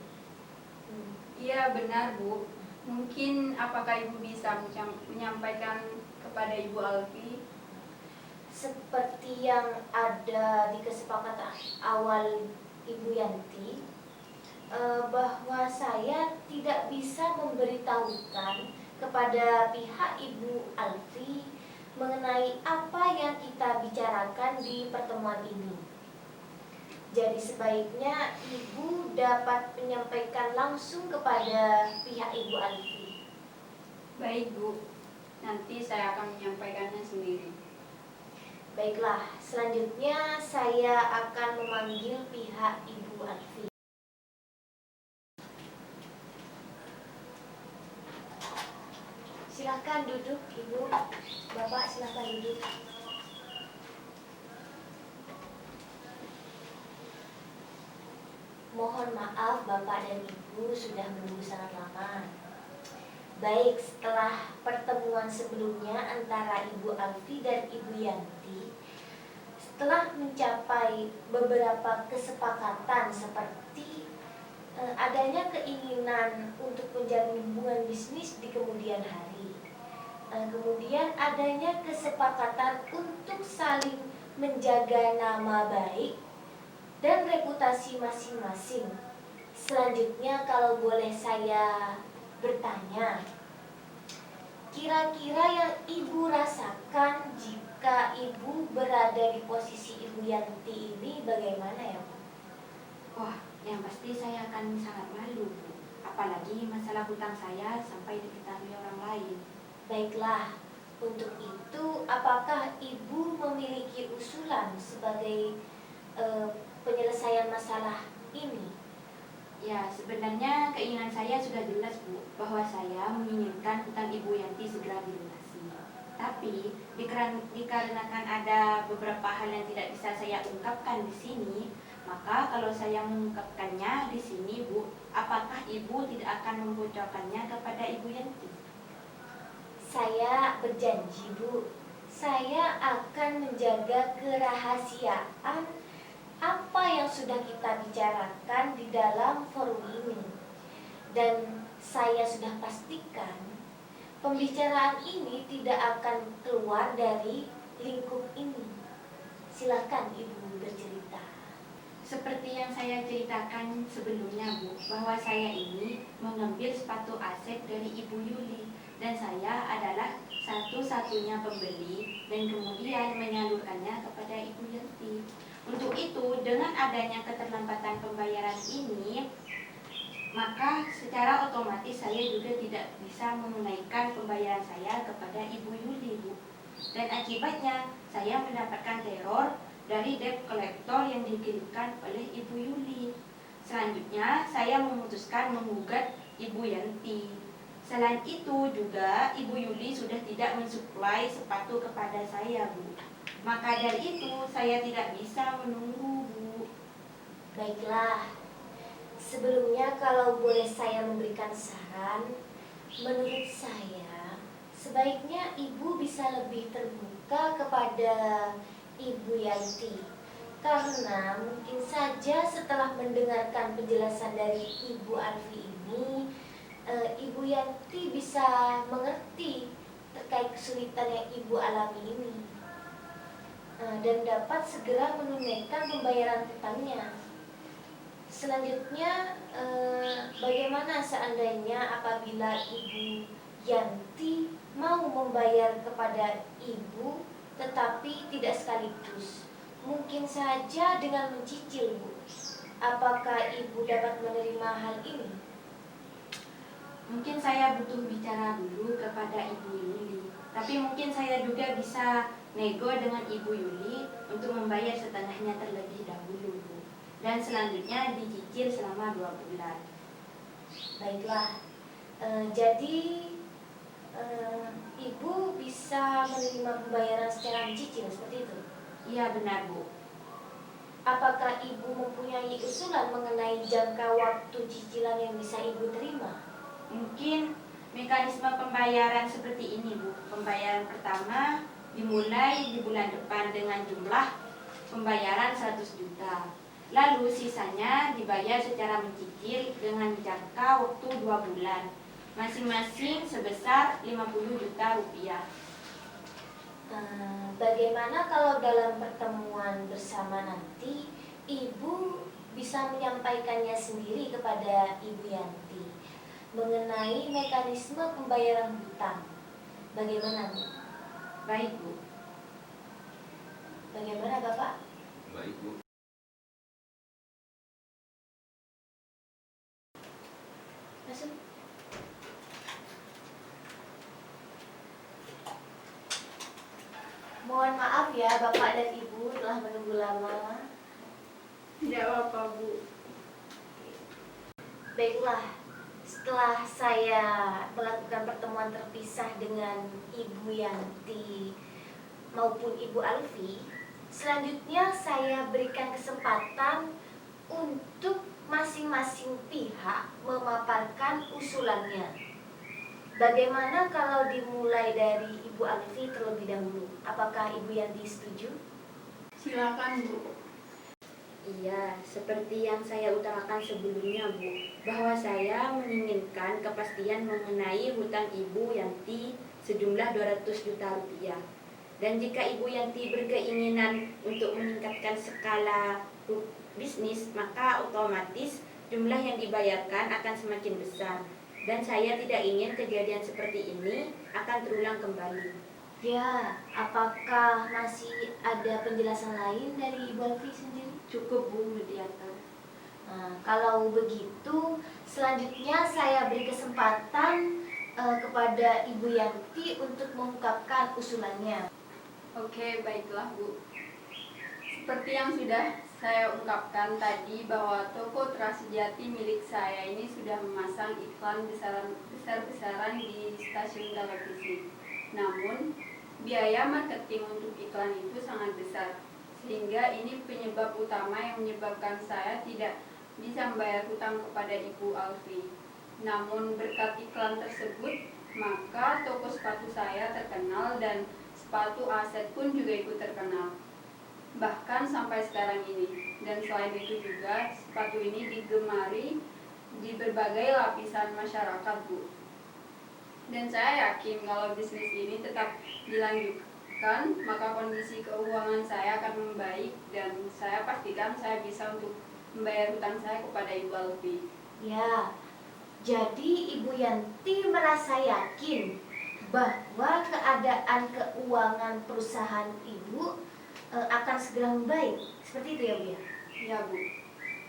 Iya benar Bu. Mungkin apakah Ibu bisa menyampaikan kepada Ibu Alfi? Seperti yang ada di kesepakatan awal Ibu Yanti, bahwa saya tidak bisa memberitahukan kepada pihak Ibu Alfi mengenai apa yang kita bicarakan di pertemuan ini. Jadi sebaiknya Ibu dapat menyampaikan langsung kepada pihak Ibu Alfi. Baik Bu, nanti saya akan menyampaikannya sendiri. Baiklah, selanjutnya saya akan memanggil pihak Ibu Alfi. Silakan duduk, Ibu. Bapak silakan duduk. Mohon maaf Bapak dan Ibu sudah menunggu sangat lama. Baik, setelah pertemuan sebelumnya antara Ibu Alfi dan Ibu Yanti, setelah mencapai beberapa kesepakatan seperti adanya keinginan untuk menjalin hubungan bisnis di kemudian hari, kemudian adanya kesepakatan untuk saling menjaga nama baik dan reputasi masing-masing. Selanjutnya kalau boleh saya bertanya, kira-kira yang Ibu rasakan jika Ibu berada di posisi Ibu Yanti ini bagaimana ya Bu? Wah, yang pasti saya akan sangat malu, Bu. Apalagi masalah hutang saya sampai diketahui orang lain. Baiklah, untuk itu apakah Ibu memiliki usulan sebagai penyelesaian masalah ini? Ya, sebenarnya keinginan saya sudah jelas, Bu, bahwa saya menginginkan hutang Ibu Yanti segera dilunasi. Tapi dikarenakan ada beberapa hal yang tidak bisa saya ungkapkan di sini, maka kalau saya mengungkapkannya di sini, Bu, apakah Ibu tidak akan membocorkannya kepada Ibu Yanti? Saya berjanji Bu, saya akan menjaga kerahasiaan apa yang sudah kita bicarakan di dalam forum ini. Dan saya sudah pastikan pembicaraan ini tidak akan keluar dari lingkup ini. Silakan Ibu bercerita. Seperti yang saya ceritakan sebelumnya, Bu, bahwa saya ini mengambil sepatu Asep dari Ibu Yuli, dan saya adalah satu-satunya pembeli dan kemudian menyalurkannya kepada Ibu Yanti. Untuk itu, dengan adanya keterlambatan pembayaran ini, maka secara otomatis saya juga tidak bisa menunaikan pembayaran saya kepada Ibu Yuli, Bu. Dan akibatnya, saya mendapatkan teror dari debt collector yang dikirimkan oleh Ibu Yuli. Selanjutnya, saya memutuskan menggugat Ibu Yanti. Selain itu juga, Ibu Yuli sudah tidak mensuplai sepatu kepada saya, Bu. Maka dari itu, saya tidak bisa menunggu, Bu. Baiklah, sebelumnya kalau boleh saya memberikan saran, menurut saya sebaiknya Ibu bisa lebih terbuka kepada Ibu Yanti. Karena mungkin saja setelah mendengarkan penjelasan dari Ibu Alfi ini, Ibu Yanti bisa mengerti terkait kesulitan yang Ibu alami ini, dan dapat segera menunaikan pembayaran hutangnya. Selanjutnya, bagaimana seandainya apabila Ibu Yanti mau membayar kepada Ibu tetapi tidak sekaligus, mungkin saja dengan mencicil, Bu. Apakah Ibu dapat menerima hal ini? Mungkin saya butuh bicara dulu kepada Ibu Yuli, tapi mungkin saya juga bisa nego dengan Ibu Yuli untuk membayar setengahnya terlebih dahulu, Bu. Dan selanjutnya dicicil selama 2 bulan. Baiklah, jadi Ibu bisa menerima pembayaran secara mencicil seperti itu? Iya benar, Bu. Apakah Ibu mempunyai usulan mengenai jangka waktu cicilan yang bisa Ibu terima? Mungkin mekanisme pembayaran seperti ini, Bu. Pembayaran pertama dimulai di bulan depan dengan jumlah pembayaran 100 juta. Lalu sisanya dibayar secara mencicil dengan jangka waktu 2 bulan, masing-masing sebesar 50 juta rupiah. Bagaimana kalau dalam pertemuan bersama nanti Ibu bisa menyampaikannya sendiri kepada Ibu Yanti mengenai mekanisme pembayaran hutang? Bagaimana, Bu? Baik, Bu. Bagaimana, Bapak? Baik, Bu. Masuk. Mohon maaf ya Bapak dan Ibu telah menunggu lama. Tidak apa-apa, Bu. Baiklah, setelah saya melakukan pertemuan terpisah dengan Ibu Yanti maupun Ibu Alfi, selanjutnya saya berikan kesempatan untuk masing-masing pihak memaparkan usulannya. Bagaimana kalau dimulai dari Ibu Alfi terlebih dahulu? Apakah Ibu Yanti setuju? Silakan, Bu. Iya, seperti yang saya utarakan sebelumnya, Bu, bahwa saya menginginkan kepastian mengenai hutang Ibu Yanti sejumlah 200 juta rupiah. Dan jika Ibu Yanti berkeinginan untuk meningkatkan skala bisnis, maka otomatis jumlah yang dibayarkan akan semakin besar. Dan saya tidak ingin kejadian seperti ini akan terulang kembali. Ya, apakah masih ada penjelasan lain dari Ibu Alfi sendiri? Cukup, Bu Mediator. Kalau begitu, selanjutnya saya beri kesempatan kepada Ibu Yanti untuk mengungkapkan usulannya. Oke, baiklah, Bu. Seperti yang sudah saya ungkapkan tadi bahwa toko Trasejati milik saya ini sudah memasang iklan besar-besaran di stasiun televisi. Namun, biaya marketing untuk iklan itu sangat besar, sehingga ini penyebab utama yang menyebabkan saya tidak bisa membayar hutang kepada Ibu Alfi. Namun berkat iklan tersebut, maka toko sepatu saya terkenal dan sepatu aset pun juga ikut terkenal, bahkan sampai sekarang ini. Dan selain itu juga sepatu ini digemari di berbagai lapisan masyarakat, Bu. Dan saya yakin kalau bisnis ini tetap dilanjutkan, maka kondisi keuangan saya akan membaik dan saya pastikan saya bisa untuk membayar hutang saya kepada Ibu Alfi. Ya, jadi Ibu Yanti merasa yakin bahwa keadaan keuangan perusahaan Ibu akan segera membaik. Seperti itu ya, Bu ya? Ya, Bu.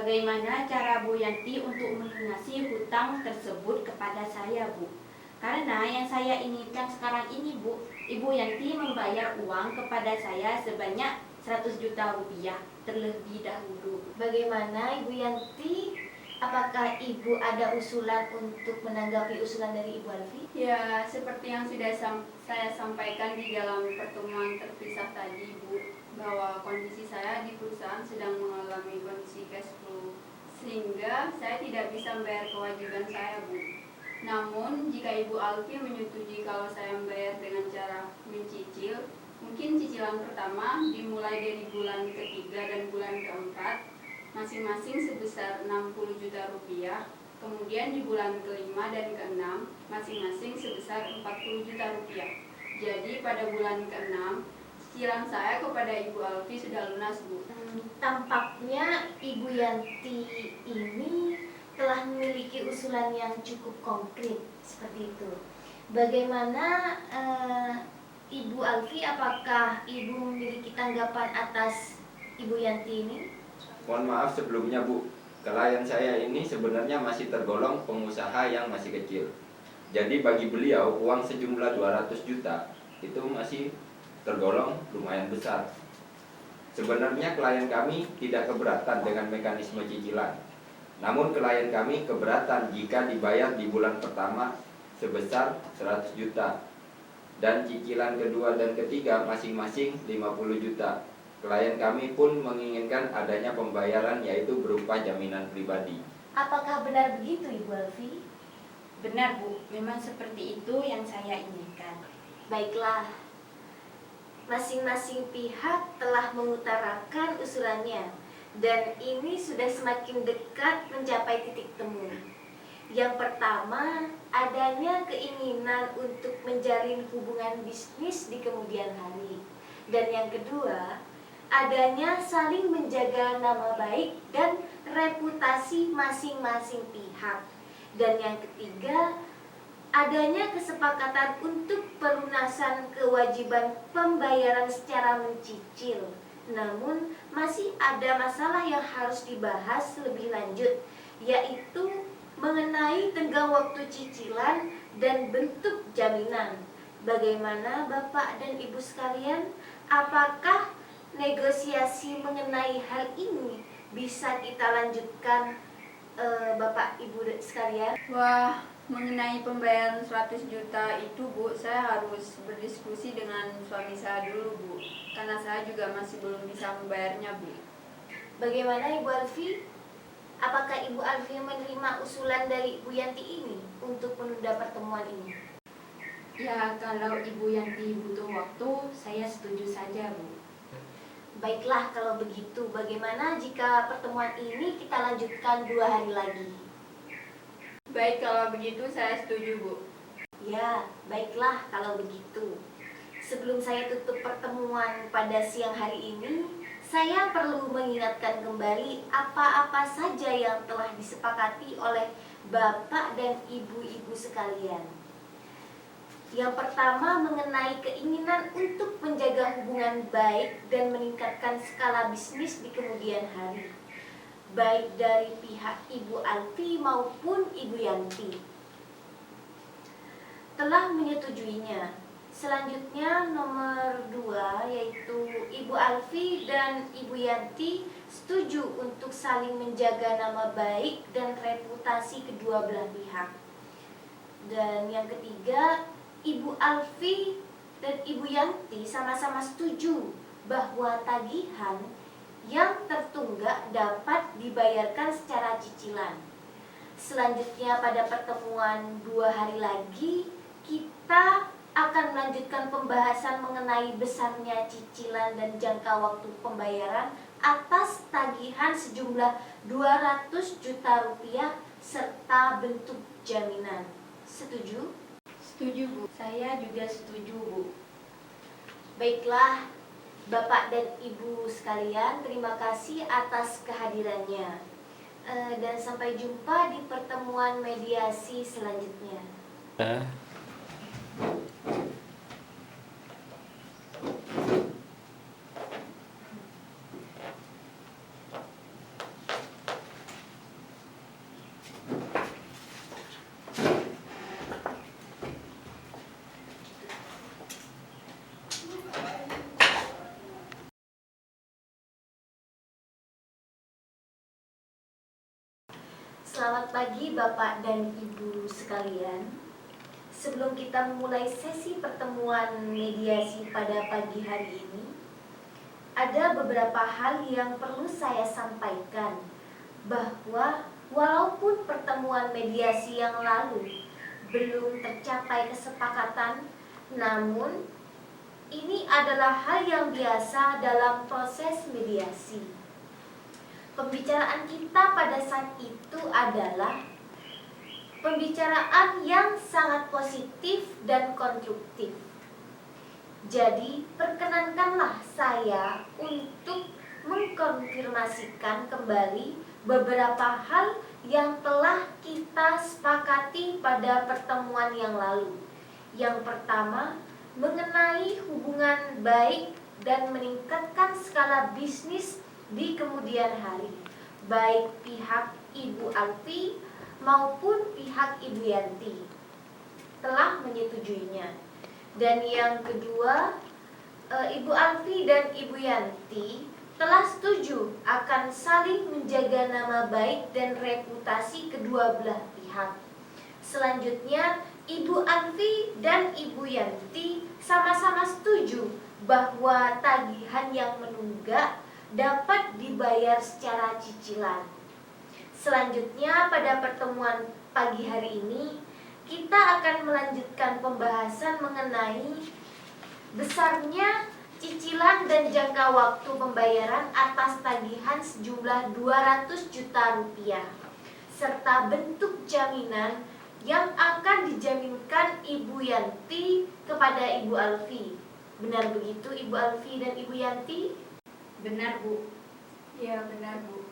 Bagaimana cara Bu Yanti untuk melunasi hutang tersebut kepada saya, Bu? Karena yang saya inginkan sekarang ini, Bu, Ibu Yanti membayar uang kepada saya sebanyak 100 juta rupiah terlebih dahulu. Bagaimana Ibu Yanti? Apakah Ibu ada usulan untuk menanggapi usulan dari Ibu Alfi? Ya, seperti yang sudah saya sampaikan di dalam pertemuan terpisah tadi, Bu, bahwa kondisi saya di perusahaan sedang mengalami kondisi cash flow, sehingga saya tidak bisa membayar kewajiban saya, Bu. Namun, jika Ibu Alfi menyetujui kalau saya membayar dengan cara mencicil, mungkin cicilan pertama dimulai dari bulan ketiga dan bulan keempat, masing-masing sebesar 60 juta rupiah. Kemudian di bulan kelima dan keenam, masing-masing sebesar 40 juta rupiah. Jadi pada bulan keenam, cicilan saya kepada Ibu Alfi sudah lunas, Bu. Tampaknya Ibu Yanti ini telah memiliki usulan yang cukup konkret seperti itu. Bagaimana Ibu Alfi, apakah Ibu memiliki tanggapan atas Ibu Yanti ini? Mohon maaf sebelumnya, Bu. Klien saya ini sebenarnya masih tergolong pengusaha yang masih kecil. Jadi bagi beliau uang sejumlah 200 juta itu masih tergolong lumayan besar. Sebenarnya klien kami tidak keberatan dengan mekanisme cicilan. Namun klien kami keberatan jika dibayar di bulan pertama sebesar 100 juta. Dan cicilan kedua dan ketiga masing-masing 50 juta. Klien kami pun menginginkan adanya pembayaran yaitu berupa jaminan pribadi. Apakah benar begitu Ibu Alfi? Benar Bu, memang seperti itu yang saya inginkan. Baiklah, masing-masing pihak telah mengutarakan usulannya dan ini sudah semakin dekat mencapai titik temu. Yang pertama, adanya keinginan untuk menjalin hubungan bisnis di kemudian hari. Dan yang kedua, adanya saling menjaga nama baik dan reputasi masing-masing pihak. Dan yang ketiga, adanya kesepakatan untuk pelunasan kewajiban pembayaran secara mencicil. Namun, masih ada masalah yang harus dibahas lebih lanjut, yaitu mengenai tenggang waktu cicilan dan bentuk jaminan. Bagaimana Bapak dan Ibu sekalian, apakah negosiasi mengenai hal ini bisa kita lanjutkan, Bapak Ibu sekalian? Wah, mengenai pembayaran 100 juta itu Bu, saya harus berdiskusi dengan suami saya dulu Bu, karena saya juga masih belum bisa membayarnya Bu. Bagaimana Ibu Alfi? Apakah Ibu Alfi menerima usulan dari Ibu Yanti ini untuk menunda pertemuan ini? Ya, kalau Ibu Yanti butuh waktu, saya setuju saja Bu. Baiklah kalau begitu, bagaimana jika pertemuan ini kita lanjutkan 2 hari lagi? Baik, kalau begitu saya setuju Bu. Ya, baiklah kalau begitu. Sebelum saya tutup pertemuan pada siang hari ini, saya perlu mengingatkan kembali apa-apa saja yang telah disepakati oleh Bapak dan Ibu-ibu sekalian. Yang pertama mengenai keinginan untuk menjaga hubungan baik dan meningkatkan skala bisnis di kemudian hari, baik dari pihak Ibu Alfi maupun Ibu Yanti telah menyetujuinya. Selanjutnya nomor 2 yaitu Ibu Alfi dan Ibu Yanti setuju untuk saling menjaga nama baik dan reputasi kedua belah pihak. Dan yang ketiga, Ibu Alfi dan Ibu Yanti sama-sama setuju bahwa tagihan yang tertunggak dapat dibayarkan secara cicilan. Selanjutnya pada pertemuan 2 hari lagi, kita akan melanjutkan pembahasan mengenai besarnya cicilan dan jangka waktu pembayaran atas tagihan sejumlah 200 juta rupiah serta bentuk jaminan. Setuju? Setuju Bu, saya juga setuju Bu. Baiklah, Bapak dan Ibu sekalian, terima kasih atas kehadirannya. Dan sampai jumpa di pertemuan mediasi selanjutnya. Selamat pagi Bapak dan Ibu sekalian. Sebelum kita memulai sesi pertemuan mediasi pada pagi hari ini, ada beberapa hal yang perlu saya sampaikan, bahwa walaupun pertemuan mediasi yang lalu belum tercapai kesepakatan, namun ini adalah hal yang biasa dalam proses mediasi. Pembicaraan kita pada saat itu adalah pembicaraan yang sangat positif dan konstruktif. Jadi, perkenankanlah saya untuk mengkonfirmasikan kembali beberapa hal yang telah kita sepakati pada pertemuan yang lalu. Yang pertama, mengenai hubungan baik dan meningkatkan skala bisnis di kemudian hari, baik pihak Ibu Alfi maupun pihak Ibu Yanti telah menyetujuinya. Dan yang kedua, Ibu Alfi dan Ibu Yanti telah setuju akan saling menjaga nama baik dan reputasi kedua belah pihak. Selanjutnya, Ibu Alfi dan Ibu Yanti sama-sama setuju bahwa tagihan yang menunggak dapat dibayar secara cicilan. Selanjutnya pada pertemuan pagi hari ini, kita akan melanjutkan pembahasan mengenai besarnya cicilan dan jangka waktu pembayaran atas tagihan sejumlah 200 juta rupiah serta bentuk jaminan yang akan dijaminkan Ibu Yanti kepada Ibu Alfi. Benar begitu Ibu Alfi dan Ibu Yanti? Benar, Bu. Ya, benar, Bu.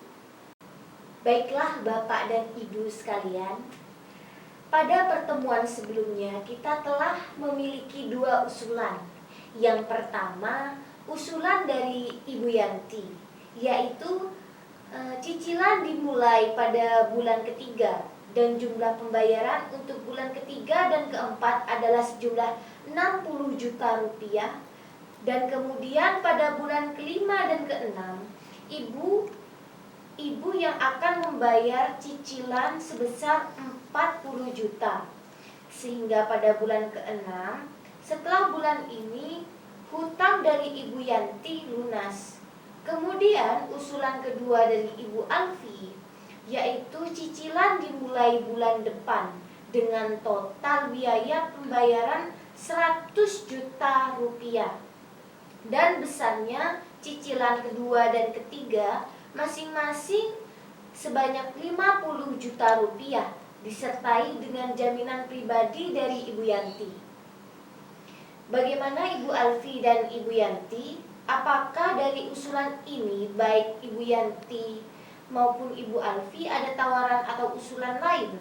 Baiklah Bapak dan Ibu sekalian, pada pertemuan sebelumnya kita telah memiliki dua usulan. Yang pertama, usulan dari Ibu Yanti, yaitu cicilan dimulai pada bulan ketiga dan jumlah pembayaran untuk bulan ketiga dan keempat adalah sejumlah 60 juta rupiah. Dan kemudian pada bulan kelima dan keenam, ibu yang akan membayar cicilan sebesar 40 juta. Sehingga pada bulan keenam, setelah bulan ini, hutang dari Ibu Yanti lunas. Kemudian usulan kedua dari Ibu Alfi, yaitu cicilan dimulai bulan depan dengan total biaya pembayaran 100 juta rupiah. Dan besarnya cicilan kedua dan ketiga masing-masing sebanyak 50 juta rupiah disertai dengan jaminan pribadi dari Ibu Yanti. Bagaimana Ibu Alfi dan Ibu Yanti? Apakah dari usulan ini baik Ibu Yanti maupun Ibu Alfi ada tawaran atau usulan lain?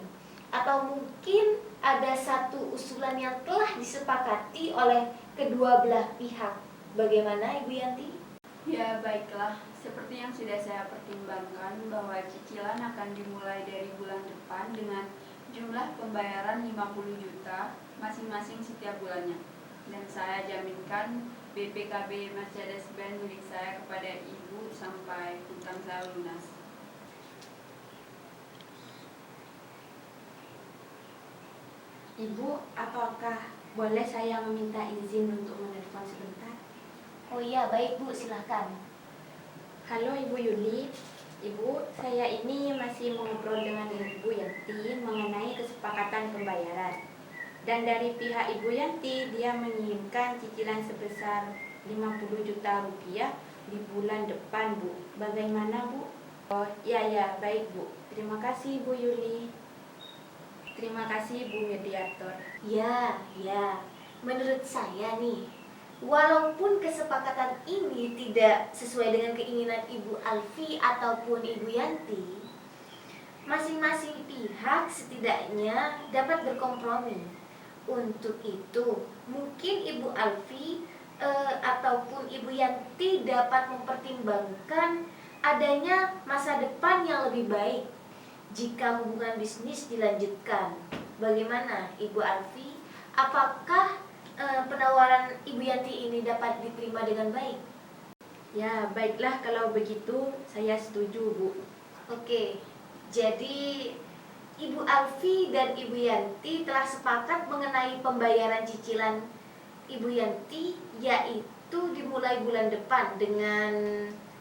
Atau mungkin ada satu usulan yang telah disepakati oleh kedua belah pihak? Bagaimana Ibu Yanti? Ya, baiklah. Seperti yang sudah saya pertimbangkan bahwa cicilan akan dimulai dari bulan depan dengan jumlah pembayaran 50 juta masing-masing setiap bulannya. Dan saya jaminkan BPKB Mercedes-Benz milik saya kepada Ibu sampai hutang saya lunas. Ibu, apakah boleh saya meminta izin untuk menelpon sebentar? Oh iya, baik Bu, silahkan. Halo Ibu Yuli. Ibu, saya ini masih mengobrol dengan Ibu Yanti mengenai kesepakatan pembayaran. Dan dari pihak Ibu Yanti, dia menginginkan cicilan sebesar 50 juta rupiah di bulan depan, Bu. Bagaimana, Bu? Oh, ya, baik, Bu. Terima kasih, Bu Yuli. Terima kasih, Bu Mediator. Ya, menurut saya nih, walaupun kesepakatan ini tidak sesuai dengan keinginan Ibu Alfi ataupun Ibu Yanti, masing-masing pihak setidaknya dapat berkompromi. Untuk itu, mungkin Ibu Alfi ataupun Ibu Yanti dapat mempertimbangkan adanya masa depan yang lebih baik jika hubungan bisnis dilanjutkan. Bagaimana Ibu Alfi? Apakah penawaran Ibu Yanti ini dapat diterima dengan baik? Ya, baiklah kalau begitu saya setuju, Bu. Oke, jadi Ibu Alfi dan Ibu Yanti telah sepakat mengenai pembayaran cicilan Ibu Yanti, yaitu dimulai bulan depan dengan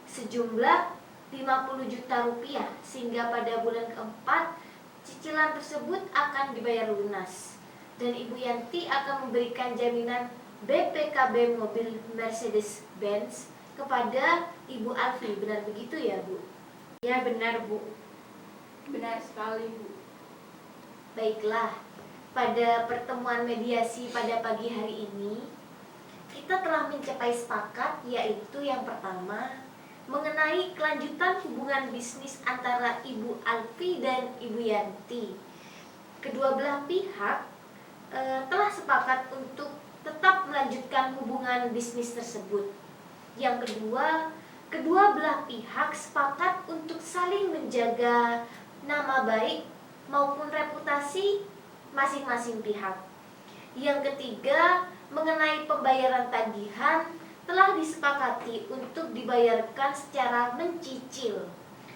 sejumlah 50 juta rupiah, sehingga pada bulan keempat cicilan tersebut akan dibayar lunas. Dan Ibu Yanti akan memberikan jaminan BPKB mobil Mercedes-Benz kepada Ibu Alfi. Benar begitu ya, Bu? Ya, benar, Bu. Benar sekali, Bu. Baiklah, pada pertemuan mediasi pada pagi hari ini, kita telah mencapai sepakat, yaitu yang pertama, mengenai kelanjutan hubungan bisnis antara Ibu Alfi dan Ibu Yanti. Kedua belah pihak telah sepakat untuk tetap melanjutkan hubungan bisnis tersebut. Yang kedua, kedua belah pihak sepakat untuk saling menjaga nama baik maupun reputasi masing-masing pihak. Yang ketiga, mengenai pembayaran tagihan telah disepakati untuk dibayarkan secara mencicil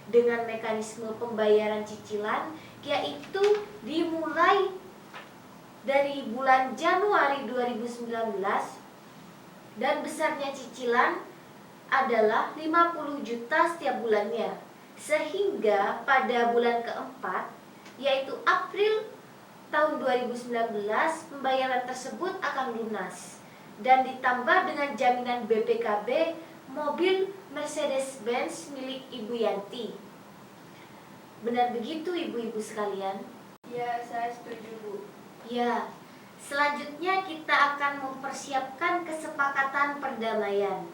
dengan mekanisme pembayaran cicilan, yaitu dimulai dari bulan Januari 2019 dan besarnya cicilan adalah 50 juta setiap bulannya, sehingga pada bulan keempat yaitu April tahun 2019 pembayaran tersebut akan lunas dan ditambah dengan jaminan BPKB mobil Mercedes-Benz milik Ibu Yanti. Benar begitu ibu-ibu sekalian? Ya, saya setuju, Bu. Ya, selanjutnya kita akan mempersiapkan kesepakatan perdamaian,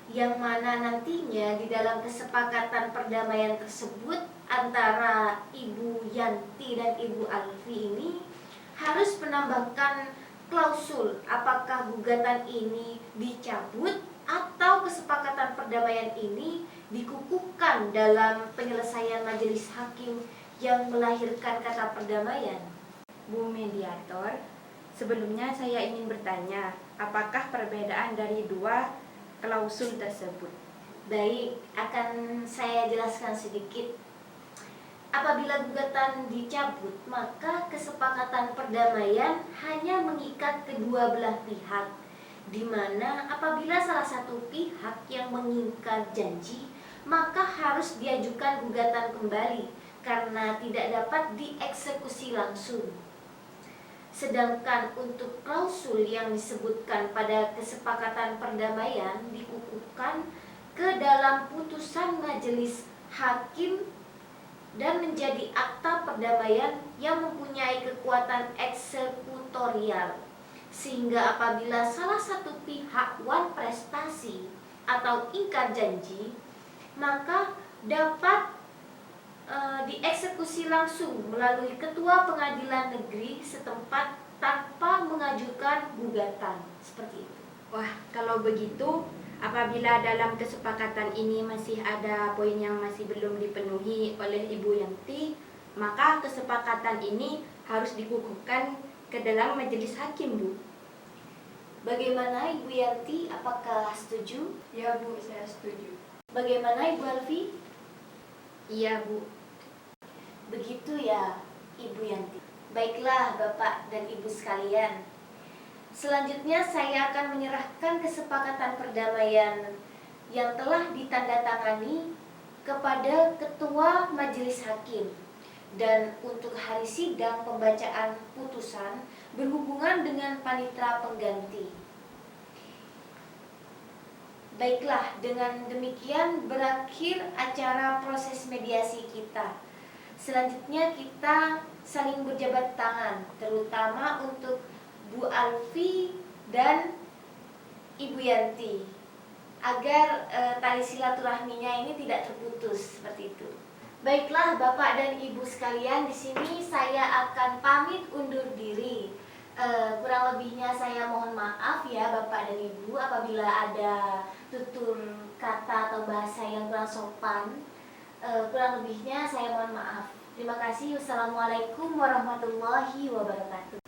yang mana nantinya di dalam kesepakatan perdamaian tersebut antara Ibu Yanti dan Ibu Alfi ini harus menambahkan klausul apakah gugatan ini dicabut atau kesepakatan perdamaian ini dikukuhkan dalam penyelesaian majelis hakim yang melahirkan kata perdamaian. Bu Mediator, sebelumnya saya ingin bertanya, apakah perbedaan dari dua klausul tersebut? Baik, akan saya jelaskan sedikit. Apabila gugatan dicabut, maka kesepakatan perdamaian hanya mengikat kedua belah pihak, di mana apabila salah satu pihak yang mengingkar janji, maka harus diajukan gugatan kembali karena tidak dapat dieksekusi langsung. Sedangkan untuk klausul yang disebutkan pada kesepakatan perdamaian dikukuhkan ke dalam putusan majelis hakim dan menjadi akta perdamaian yang mempunyai kekuatan eksekutorial, sehingga apabila salah satu pihak wan prestasi atau ingkar janji, maka dapat dieksekusi langsung melalui ketua pengadilan negeri setempat tanpa mengajukan gugatan. Seperti itu. Wah, kalau begitu, apabila dalam kesepakatan ini masih ada poin yang masih belum dipenuhi oleh Ibu Yanti, maka kesepakatan ini harus dikukuhkan ke dalam majelis hakim, Bu. Bagaimana Ibu Yanti? Apakah setuju? Ya, Bu, saya setuju. Bagaimana Ibu Alfi? Iya, Bu. Begitu ya Ibu Yanti. Baiklah Bapak dan Ibu sekalian, selanjutnya saya akan menyerahkan kesepakatan perdamaian yang telah ditandatangani kepada Ketua Majelis Hakim. Dan untuk hari sidang pembacaan putusan berhubungan dengan panitera pengganti. Baiklah, dengan demikian berakhir acara proses mediasi kita. Selanjutnya kita saling berjabat tangan, terutama untuk Bu Alfi dan Ibu Yanti, agar tali silaturahminya ini tidak terputus seperti itu. Baiklah Bapak dan Ibu sekalian, di sini saya akan pamit undur diri. Kurang lebihnya saya mohon maaf ya Bapak dan Ibu apabila ada tutur kata atau bahasa yang kurang sopan. Kurang lebihnya saya mohon maaf. Terima kasih. Wassalamualaikum warahmatullahi wabarakatuh.